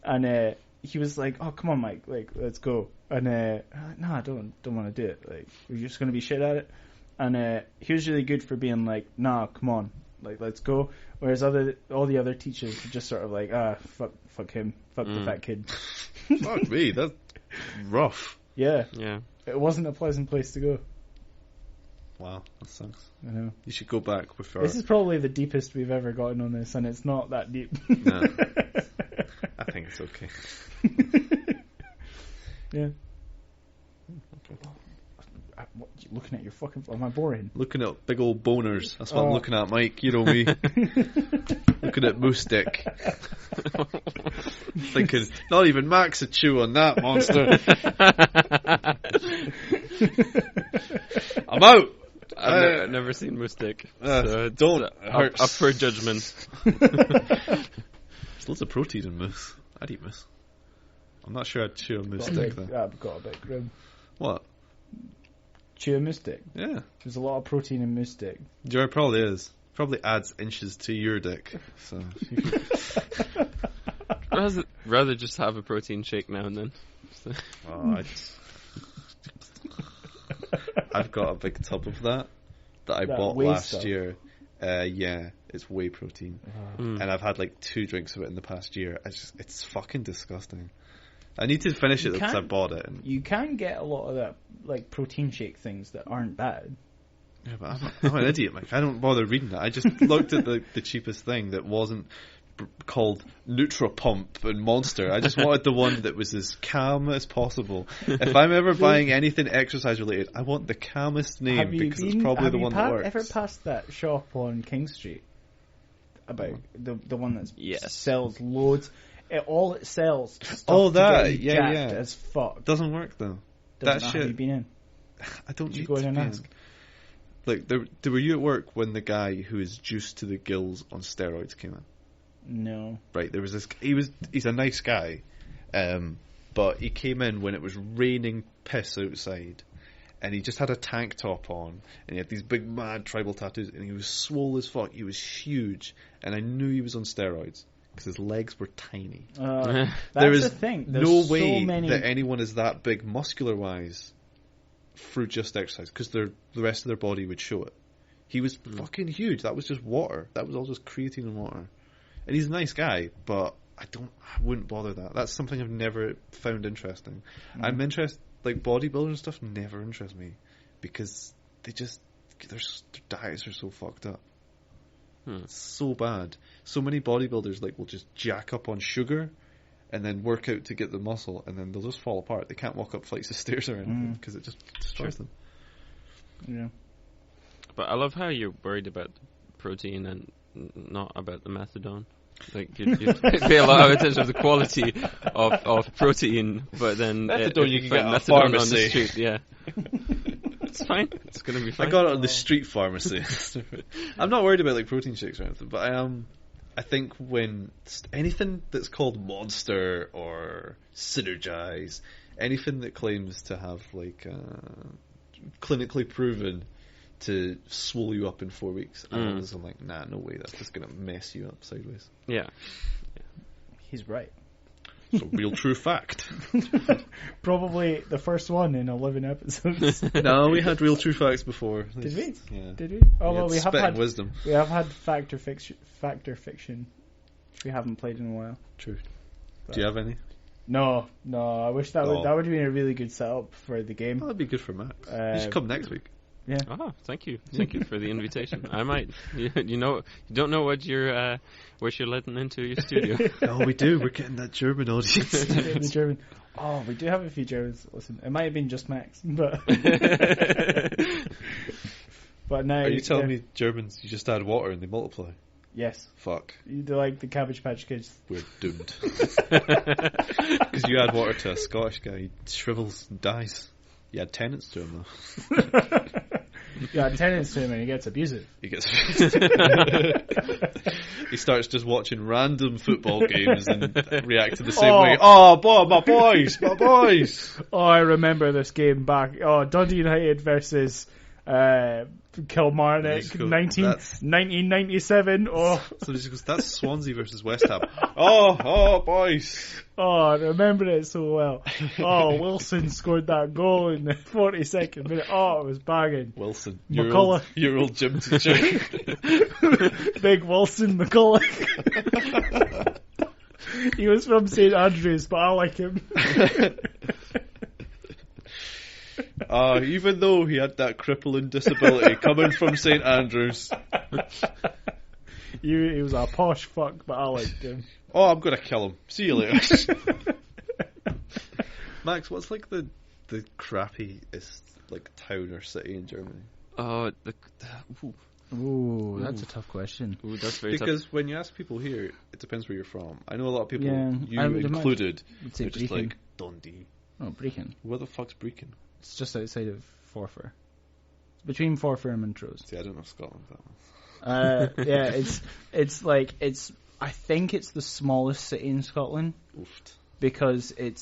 and he was like, "Oh, come on, Mike, like, let's go." And I'm like, "No, I don't want to do it. Like, we're just gonna be shit at it." And he was really good for being like, "Nah, come on, like, let's go." Whereas all the other teachers were just sort of like, fuck him, fuck the fat kid." Fuck me, that's rough. Yeah. Yeah. It wasn't a pleasant place to go. Wow, that sucks. I know. You should go back with our... This is probably the deepest we've ever gotten on this, and it's not that deep. No. I think it's okay. Yeah. What, you looking at your fucking... Am I boring? Looking at big old boners. That's what I'm looking at, Mike. You know me. Looking at moose dick. Thinking, not even Max would chew on that monster. I'm out. I've never seen moose dick. So don't. Up for judgment. There's loads of protein in moose. I'd eat moose. I'm not sure I'd chew a moose dick though. I've got a bit grim. What? Chew a moose dick. Yeah. There's a lot of protein in moose dick. There probably is. Probably adds inches to your dick. So. rather just have a protein shake now and then. So. Oh, I've got a big tub of that I bought last stuff. year. Yeah, it's whey protein, and I've had like 2 drinks of it in the past year. It's fucking disgusting. I need to finish it because I bought it. And you can get a lot of that, like, protein shake things that aren't bad. yeah, but I'm an idiot, Mike. I don't bother reading it. I just looked at the cheapest thing that wasn't called Nutrapump and Monster. I just wanted the one that was as calm as possible. If I'm ever buying anything exercise related, I want the calmest name because it's probably the one that works. Have you ever passed that shop on King Street? About the one that sells loads. All it sells. Oh, that, to get you yeah, jacked yeah. as fuck. Doesn't work though. That shit. Have you been in? I don't Did need you go to in and be ask? Like, were you at work when the guy who is juiced to the gills on steroids came in? No. Right, there was this. He's a nice guy, but he came in when it was raining piss outside, and he just had a tank top on, and he had these big mad tribal tattoos, and he was swole as fuck. He was huge, and I knew he was on steroids because his legs were tiny. That's There is the thing. no way that anyone is that big muscular wise through just exercise, because the rest of their body would show it. He was fucking huge. That was just water. That was all just creatine and water. and he's a nice guy, but I wouldn't bother that. That's something I've never found interesting. I'm interested, like bodybuilders and stuff never interest me, because their diets are so fucked up. It's so bad. So many bodybuilders will just jack up on sugar and then work out to get the muscle, and then they'll just fall apart. They can't walk up flights of stairs or anything because it just destroys them. Yeah. But I love how you're worried about protein and not about the methadone. Like you pay a lot of attention to the quality of protein, but then Methadone you can get at a methadone on the pharmacy. street. Yeah. It's fine. It's gonna be fine. I got it on the street pharmacy. I'm not worried about protein shakes or anything, but I think when anything that's called Monster or Synergize, anything that claims to have clinically proven to swallow you up in 4 weeks, I'm like, nah, no way. That's just gonna mess you up sideways. Yeah. He's right. It's a real true fact. Probably the first one in 11 episodes. No, we had real true facts before. Did we? Yeah. Did we? Oh well, we have spitting had wisdom. We have had factor fiction, which we haven't played in a while. True. But Do you have any? No. I wish that would have been a really good setup for the game. That'd be good for Max. You should come next week. Yeah. Oh, thank you for the invitation. I might. You don't know what you're letting into your studio. Oh, we do. We're getting that German audience. The German. Oh, we do have a few Germans. Listen, it might have been just Max, but but now. Are you telling me Germans? You just add water and they multiply? Yes. Fuck. They're like the Cabbage Patch Kids. We're doomed. Because you add water to a Scottish guy, he shrivels and dies. You add tenants to him though. You add tenants to him and he gets abusive. He gets. He starts just watching random football games and reacting the same way. Oh, boy, my boys. Oh, I remember this game back. Oh, Dundee United versus Kilmarnock, 1997. Oh, so he goes, that's Swansea versus West Ham. Oh, boys. Oh, I remember it so well. Oh, Wilson scored that goal in the 42nd minute. Oh, it was banging. Wilson, McCullough. your old gym teacher. Big Wilson McCullough. He was from St Andrews, but I like him. Even though he had that crippling disability coming from St Andrews. He was a posh fuck, but I liked him. Oh, I'm gonna kill him. See you later. Max, what's the crappiest town or city in Germany? Oh, Ooh, that's a tough question. Ooh, that's very tough. Because when you ask people here, it depends where you're from. I know a lot of people, you I would included, say are just Brecon. Dundee. Oh, Brecon. Where the fuck's Brecon? It's just outside of Forfar. Between Forfar and Montrose. See, I don't know Scotland that much. Yeah, it's I think it's the smallest city in Scotland. Oofed. Because it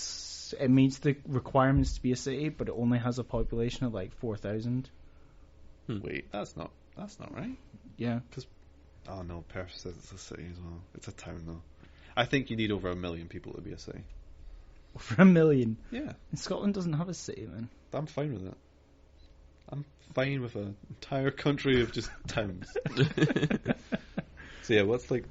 meets the requirements to be a city, but it only has a population of 4,000. Wait, that's not right. Yeah. Oh no, Perth says it's a city as well. It's a town though. I think you need over 1 million people to be a city. For 1 million? Yeah. And Scotland doesn't have a city, man. I'm fine with it. I'm fine with an entire country of just towns. So yeah, what's the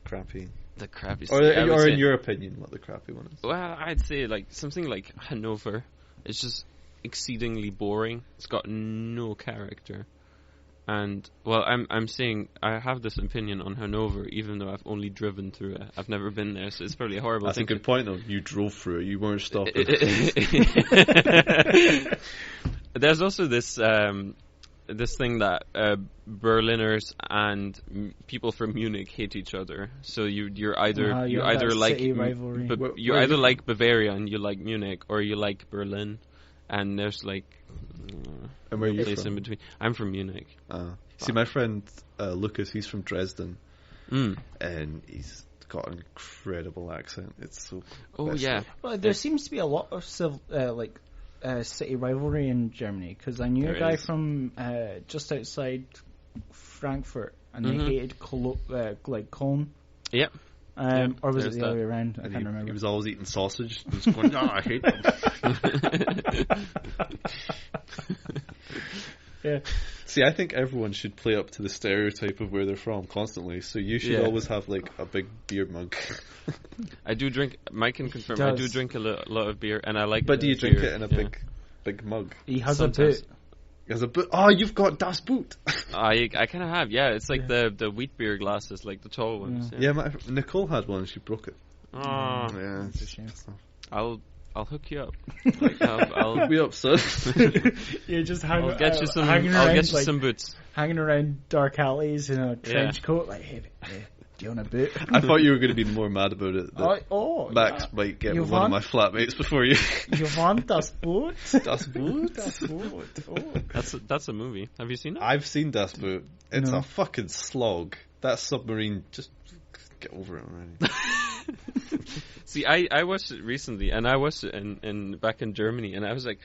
crappy? The crappy Or city, in your opinion, what the crappy one is? Well, I'd say something like Hanover. It's just exceedingly boring. It's got no character. And well, I'm saying I have this opinion on Hanover, even though I've only driven through it. I've never been there, so it's probably a horrible That's thing. a good point, though. You drove through it. You weren't stopping. There's also this thing that Berliners and people from Munich hate each other. So you're either like rivalry. you either like Bavaria and you like Munich, or you like Berlin, and there's and where are you place from? in between. I'm from Munich. See, my friend Lucas, he's from Dresden, Mm. and he's got an incredible accent. It's so. Oh yeah. Well, there seems to be a lot of city rivalry in Germany, because I knew There a guy is. from just outside Frankfurt, and they hated Cologne. Yep. Or was it there's the that. other way around? I And can't he remember. was always eating sausage. He was going, I hate them. Yeah. See, I think everyone should play up to the stereotype of where they're from constantly. So you should always have like a big beer mug. I do drink. Mike can confirm. He I does. do drink a lot of beer, and I like. But do you drink beer, it in a yeah. big mug? He has Sometimes. a boot. As a boot. Oh, you've got Das Boot. I kind of have. Yeah, it's like the wheat beer glasses, like the tall ones. Yeah, Nicole had one and she broke it. Oh, Yeah, It's a shame. I'll hook you up. Like, I'll be up, son. You're just hanging. I'll get you some. Hanging I'll around, get you like, some boots. hanging around dark alleys in a trench coat, like, hey, do you want a boot? I thought you were going to be more mad about it. That Max yeah. might get You with one of my want- flatmates before you. You want das Boot? Das Boot? Das Boot. Oh. That's a movie. Have you seen it? I've seen Das Boot. It's No. a fucking slog. That submarine, just get over it already. See, I watched it recently, and I watched it in back in Germany, and I was like,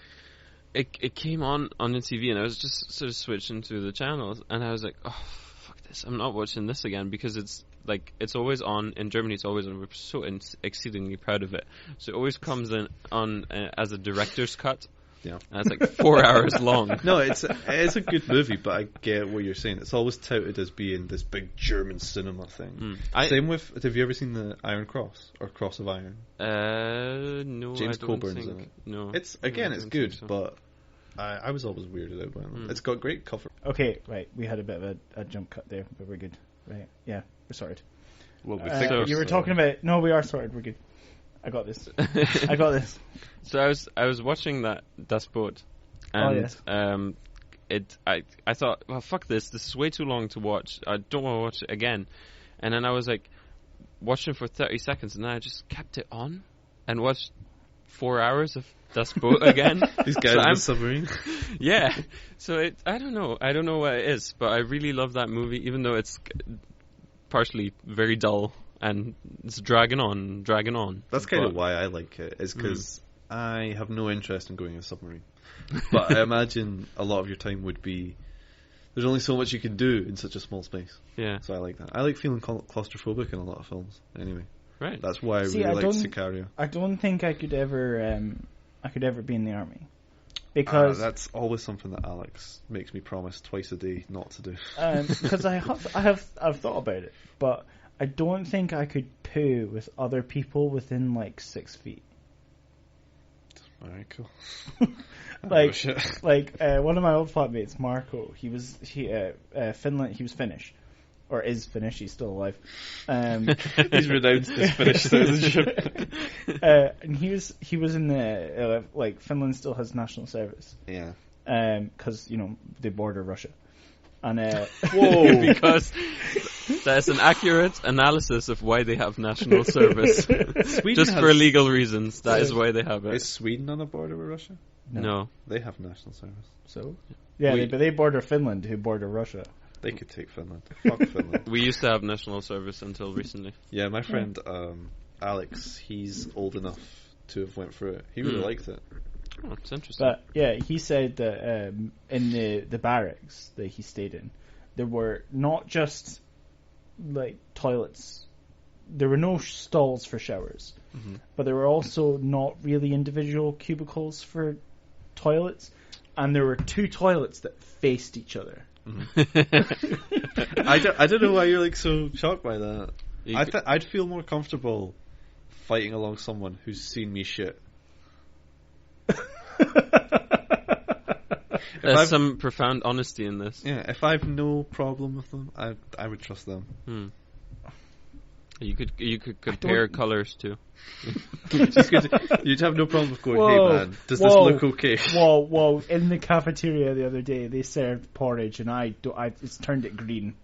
it came on the TV, and I was just sort of switching through the channels, and I was like, oh fuck this, I'm not watching this again, because it's like it's always on in Germany. It's always on. We're so exceedingly proud of it. So it always comes in on as a director's cut. Yeah. And it's like 4 hours long. No, it's a good movie, but I get what you're saying. It's always touted as being this big German cinema thing. Same with, have you ever seen the Iron Cross or Cross of Iron? No, James I don't Coburn's think. in it. No, It's I again, it's don't good, think so. but I was always weirded out by it. It's got great cover. Okay, right. We had a bit of a jump cut there, but we're good. Right. Yeah, we're sorted. Well, we You were talking about... No, we are sorted. We're good. I got this. I got this. So I was watching Das Boot, and yes. I thought, well, fuck this. This is way too long to watch. I don't want to watch it again. And then I was like watching for 30 seconds, and then I just kept it on and watched 4 hours of Das Boot again. These guys in the submarine. Yeah. So I don't know what it is, but I really love that movie, even though it's partially very dull and it's dragging on. That's kind of why I like it, is because I have no interest in going in a submarine. But I imagine a lot of your time would be, there's only so much you can do in such a small space. Yeah. So I like that. I like feeling claustrophobic in a lot of films. Anyway, Right. that's why I See, really I like don't- Sicario. I don't think I could ever be in the army. Because That's always something that Alex makes me promise twice a day not to do. because I've thought about it, but I don't think I could poo with other people within like 6 feet. Alright, cool. Like, shit. one of my old flatmates, Marco, he was Finland. He was Finnish, or is Finnish. He's still alive. He's renounced his Finnish citizenship. And he was in the Finland still has national service. Yeah. Because they border Russia, and Whoa. Because that's an accurate analysis of why they have national service. Sweden Just has- for legal reasons, that is why they have Is it. Sweden on a border with Russia? No. They have national service. so yeah, but they border Finland, who border Russia. They could take Finland. Fuck Finland. We used to have national service until recently. Yeah, my friend Alex, he's old enough to have went through it. He really liked it. Oh, it's interesting. But yeah, he said that in the barracks that he stayed in, there were not just like toilets. There were no stalls for showers, but there were also not really individual cubicles for toilets, and there were 2 toilets that faced each other. I don't know why you're like so shocked by that. You I'd feel more comfortable fighting along someone who's seen me shit. There's some profound honesty in this. Yeah, if I have no problem with them, I would trust them. You could compare colors too. You'd have no problem with going, Whoa, hey man, does this look okay? Whoa! In the cafeteria the other day, they served porridge, and it's turned it green.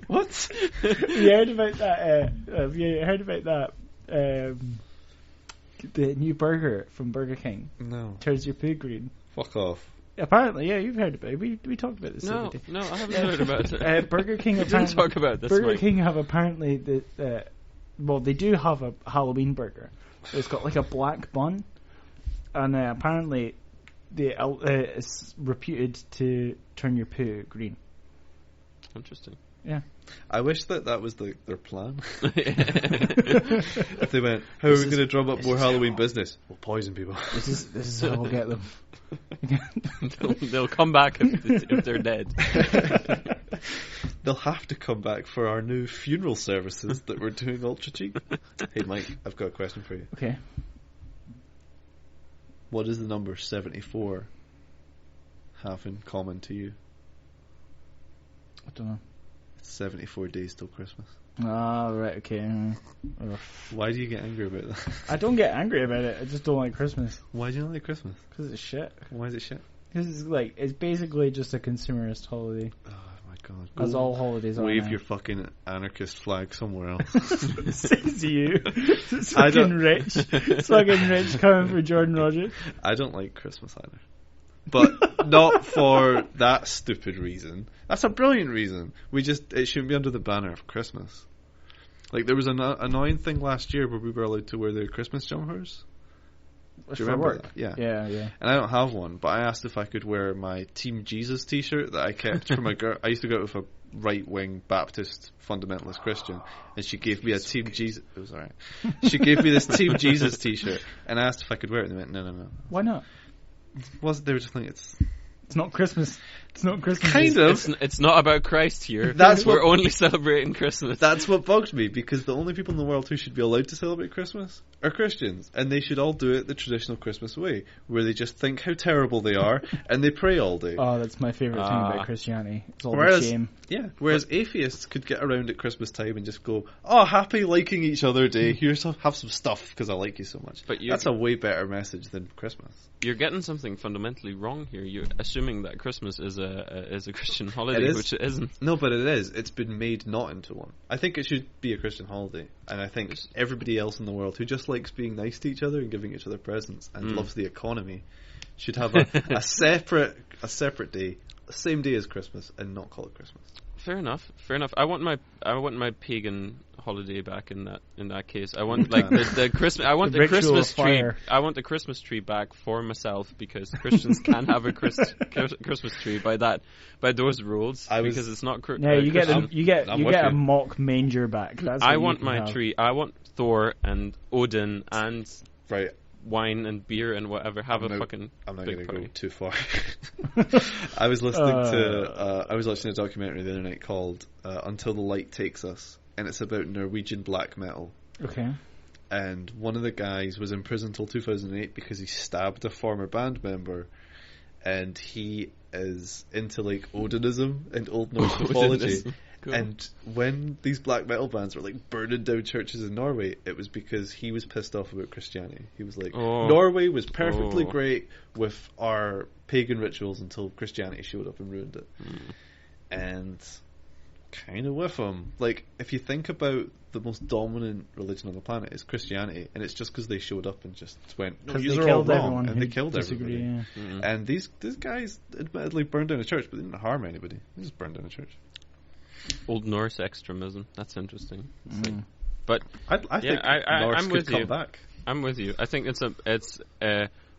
What? You heard about that? Have you heard about that? The new burger from Burger King No. turns your poo green. Fuck off. Apparently, yeah, you've heard about it. We talked about this the No, other day. no, I haven't heard about it. Burger King We didn't apparently talk about this. Burger Mike. King have apparently they do have a Halloween burger. It's got like a black bun, and apparently it's reputed to turn your poo green. Interesting. Yeah. I wish that was their plan. If they went, how are we going to drum up more Halloween business? We'll poison people. This is how we'll get them. they'll come back if they're dead. They'll have to come back for our new funeral services that we're doing ultra cheap. Hey Mike, I've got a question for you. Okay. What does the number 74 have in common to you? I don't know. 74 days till Christmas. Ah, right, okay. Why do you get angry about that? I don't get angry about it. I just don't like Christmas. Why do you not like Christmas? Because it's shit. Why is it shit? Because it's basically just a consumerist holiday. Oh my god. As all holidays are. Wave now. your fucking anarchist flag somewhere else. Says you. It's fucking rich. It's fucking rich coming for Jordan Rogers. I don't like Christmas either. But not for that stupid reason. That's a brilliant reason. It shouldn't be under the banner of Christmas. Like, there was an annoying thing last year where we were allowed to wear the Christmas jumpers. Do you remember that? Yeah. Yeah. And I don't have one, but I asked if I could wear my Team Jesus t-shirt that I kept from a girl. I used to go out with a right-wing Baptist fundamentalist Christian, and she gave me a Team Jesus. It was alright. She gave me this Team Jesus t-shirt, and I asked if I could wear it, and they went, no. Why not? They were just like, it's not Christmas. It's not Christmas. Kind of. It's not about Christ here. We're only celebrating Christmas. That's what bugs me, because the only people in the world who should be allowed to celebrate Christmas are Christians, and they should all do it the traditional Christmas way, where they just think how terrible they are, and they pray all day. Oh, that's my favourite thing about Christianity. It's all the shame. Yeah, whereas atheists could get around at Christmas time and just go, oh, happy liking each other day, here's have some stuff because I like you so much. But that's a way better message than Christmas. You're getting something fundamentally wrong here. You're assuming that Christmas is a Christian holiday, which it isn't. No, but it is. It's been made not into one. I think it should be a Christian holiday, and I think everybody else in the world who just likes being nice to each other and giving each other presents and loves the economy should have a separate day, the same day as Christmas, and not call it Christmas. Fair enough. I want my pagan holiday back in that case. I want like the Christmas. I want the Christmas tree. I want the Christmas tree back for myself, because Christians can have a Christmas tree by those rules, because it's not. You get a mock manger back. That's I want my tree. I want Thor and Odin and right. wine and beer and whatever. I'm not going to go too far. I was listening I was watching a documentary the other night called Until the Light Takes Us, and it's about Norwegian black metal. Okay. And one of the guys was in prison till 2008 because he stabbed a former band member, and he is into like Odinism and Old Norse mythology. Cool. And when these black metal bands were like burning down churches in Norway, it was because he was pissed off about Christianity. He was like, Norway was perfectly great with our pagan rituals until Christianity showed up and ruined it. And kind of with him. Like, if you think about the most dominant religion on the planet is Christianity, and it's just because they showed up and just went, no, these are all wrong, and they killed everybody. Yeah. And these guys admittedly burned down a church, but they didn't harm anybody. They just burned down a church. Old Norse extremism. That's interesting. But I think Norse I'm with could come you. back. I'm with you. I think it's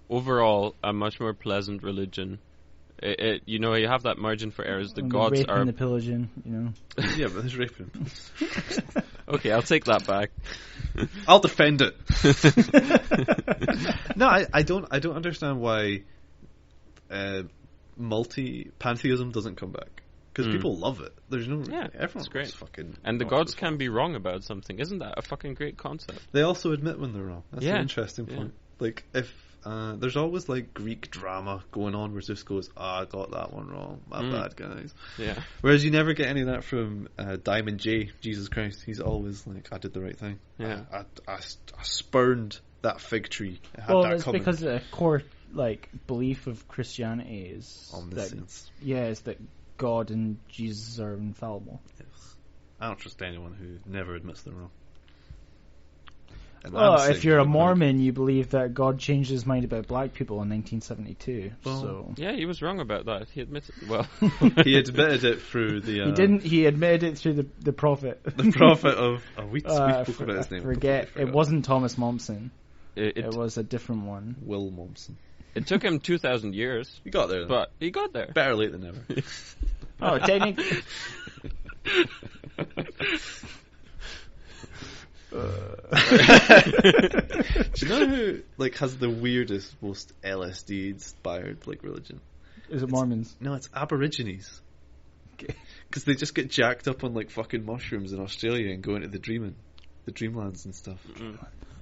overall a much more pleasant religion. You have that margin for errors. The gods raping are the pillaging. Yeah, but there's raping. Okay, I'll take that back. I'll defend it. No, I don't understand why multi-pantheism doesn't come back. Because people love it. There's no... Yeah, everyone's great. Fucking... And the gods can be wrong about something. Isn't that a fucking great concept? They also admit when they're wrong. That's an interesting point. Like, if... there's always, like, Greek drama going on where Zeus goes, I got that one wrong. My bad, guys. Yeah. Whereas you never get any of that from Diamond J, Jesus Christ. He's always like, I did the right thing. Yeah. I spurned that fig tree. It's because the core, like, belief of Christianity is... omniscience. Is that God and Jesus are infallible. Yes. I don't trust anyone who never admits they're wrong. Well, if you're a Mormon, you believe that God changed his mind about black people in 1972. Well, yeah, he was wrong about that. He admitted. Well, he admitted it through the. He didn't. He admitted it through the prophet. The prophet of. We spoke about his name. Forget. It wasn't Thomas Momsen. It was a different one. Will Momsen. It took him 2,000 years. He got there, but he got there. Better late than never. Technically, Do you know who like has the weirdest, most LSD inspired like religion? Is it Mormons? No, it's Aborigines. Okay. Because they just get jacked up on like fucking mushrooms in Australia and go into the dreamlands and stuff. Mm.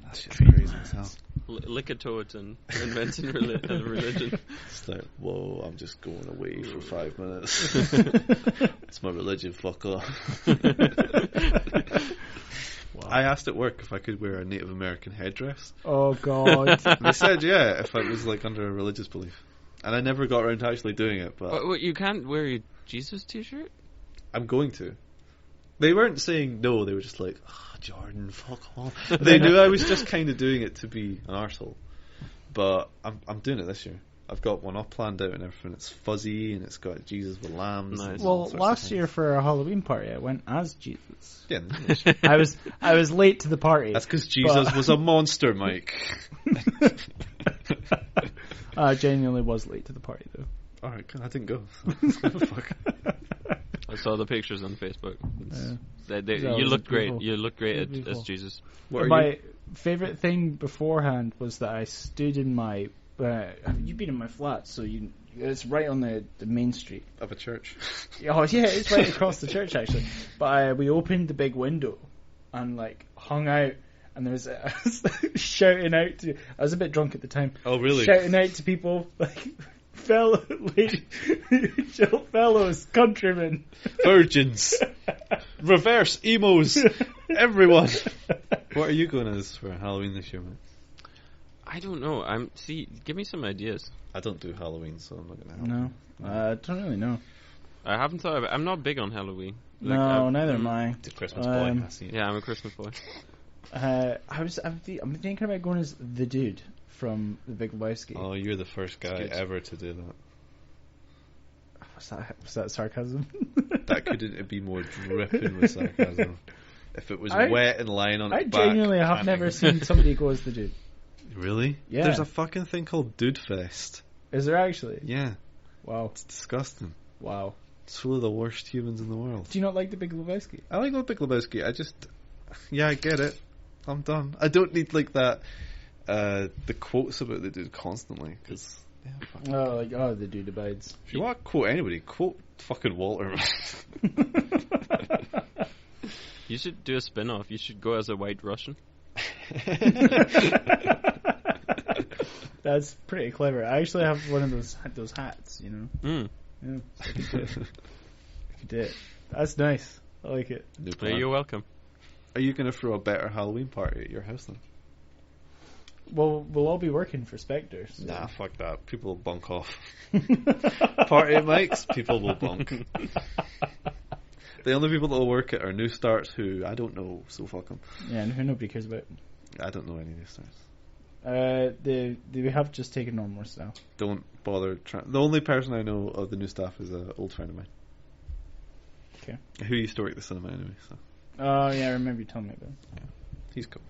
That shit's crazy as hell. Lick a toad and inventing a religion. It's like, whoa, I'm just going away for 5 minutes. It's my religion, fuck off. Wow. I asked at work if I could wear a Native American headdress. Oh God! They said yeah, if I was like under a religious belief, and I never got around to actually doing it. But what, you can't wear your Jesus t-shirt? I'm going to. They weren't saying no. They were just like, oh, Jordan, fuck off. They knew I was just kind of doing it to be an arsehole. But I'm doing it this year. I've got one all planned out and everything. It's fuzzy and it's got Jesus with lambs. Nice. Well, last year for a Halloween party, I went as Jesus. Yeah, I was late to the party. that's because Jesus was a monster, Mike. I genuinely was late to the party though. All right, I didn't go. Fuck. I saw the pictures on Facebook. That You was look great. beautiful. You look great Beautiful. as Jesus. What are My you? favorite thing beforehand was that I stood in my. You've been in my flat, so it's right on the main street. Of a church. Oh yeah, it's right across the church actually. But we opened the big window and like hung out, and I was shouting out to. I was a bit drunk at the time. Oh really? Shouting out to people like, fellows, countrymen, Virgins, reverse emos, everyone. What are you going as for Halloween this year, man? I don't know. Give me some ideas. I don't do Halloween, so I'm not going to help. No, I don't really know. I haven't thought of it. I'm not big on Halloween. No, neither am I. The Christmas boy. Um, I see it. Yeah, I'm a Christmas boy. I'm thinking about going as the dude from The Big Lebowski. Oh, you're the first guy Excuse. ever to do that. Was that sarcasm? That couldn't be more dripping with sarcasm. If it was I- wet and lying on I its back. genuinely have panting. never seen somebody go as the dude. Really? Yeah. There's a fucking thing called Dude Fest. Is there actually? Yeah. Wow. It's disgusting. Wow. It's full of the worst humans in the world. Do you not like The Big Lebowski? I like The Big Lebowski. I get it. I'm done. I don't need like that. The quotes about the dude constantly because. Yeah, fuck. Oh, like the dude abides. If you want to quote anybody, quote fucking Walter. You should do a spin-off. You should go as a White Russian. That's pretty clever. I actually have one of those hats, you know. Mm. Yeah, so I could do it. That's nice. I like it. New Yeah, plan. you're welcome. Are you going to throw a better Halloween party at your house then? Well, we'll all be working for Spectre. So. Nah, fuck that. People will bunk off. Party at Mike's, people will bunk. The only people that will work it are new starts who I don't know, so fuck them. Yeah, and who nobody cares about. I don't know any new starts. They have just taken on more staff. Don't bother trying. The only person I know of the new staff is an old friend of mine. Okay. Who used to work at the cinema anyway, so. Oh yeah, I remember you telling me about it. He's cool.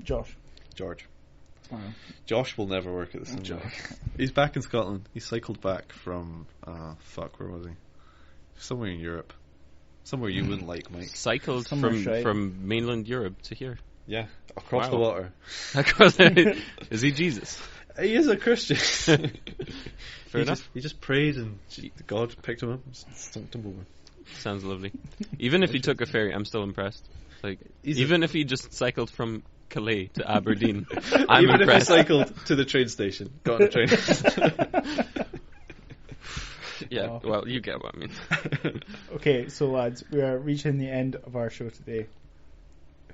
Josh. George. Oh. Josh will never work at the cinema. He's back in Scotland. He cycled back from, where was he? Somewhere in Europe. Somewhere you wouldn't like, Mike. Cycled Somewhere shy. from mainland Europe to here. Yeah, across Wow. the water. Is he Jesus? He is a Christian. Fair enough. He just prayed and God picked him up and stumped him over. Sounds lovely. Even if he took a ferry, I'm still impressed. Like, even if he just cycled from Calais to Aberdeen, I'm Even impressed. if he cycled to the train station, got on a train. Yeah, Oh. well, you get what I mean. Okay, so lads, we are reaching the end of our show today.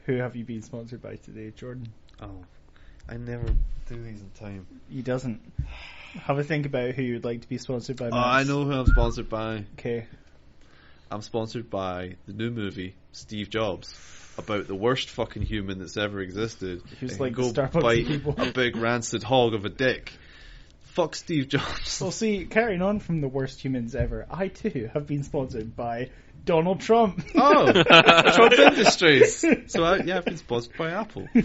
Who have you been sponsored by today, Jordan? Oh, I never do these in time. He doesn't. Have a think about who you'd like to be sponsored by. Oh, Max. I know who I'm sponsored by. Okay. I'm sponsored by the new movie, Steve Jobs, about the worst fucking human that's ever existed. Who's and like go Starbucks bite people. a big rancid hog of a dick. Fuck Steve Jobs. Well, see, carrying on from the worst humans ever, I too have been sponsored by Donald Trump. Oh, Trump Industries. So I've been sponsored by Apple. Who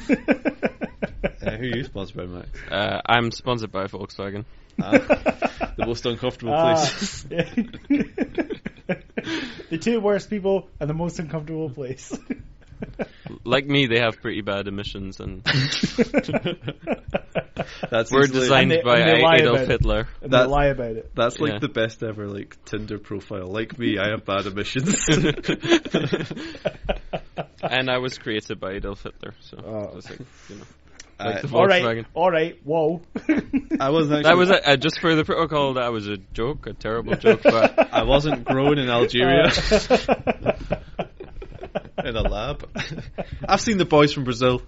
are you sponsored by, Max? I'm sponsored by The most uncomfortable place. The The two worst people and the most uncomfortable place. Like me, they have pretty bad emissions, and That's we're easily- designed and they by lie Adolf about it. Hitler. And they That- lie about it. That's like Yeah. the best ever like Tinder profile. Like me, I have bad emissions. And I was created by Adolf Hitler, so Oh. it's like, you know, like the All right, Volkswagen. all right. Whoa. I wasn't That actually. was just for the protocol. That was a joke, a terrible joke. But I wasn't grown in Algeria in a lab. I've seen the boys from Brazil.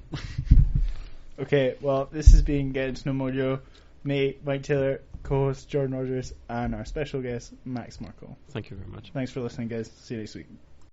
Okay, well, this has been Getting to Know Mojo. Me, Mike Taylor, co-host Jordan Rogers, and our special guest, Max Markle. thank you very much. Thanks for listening, guys. See you next week.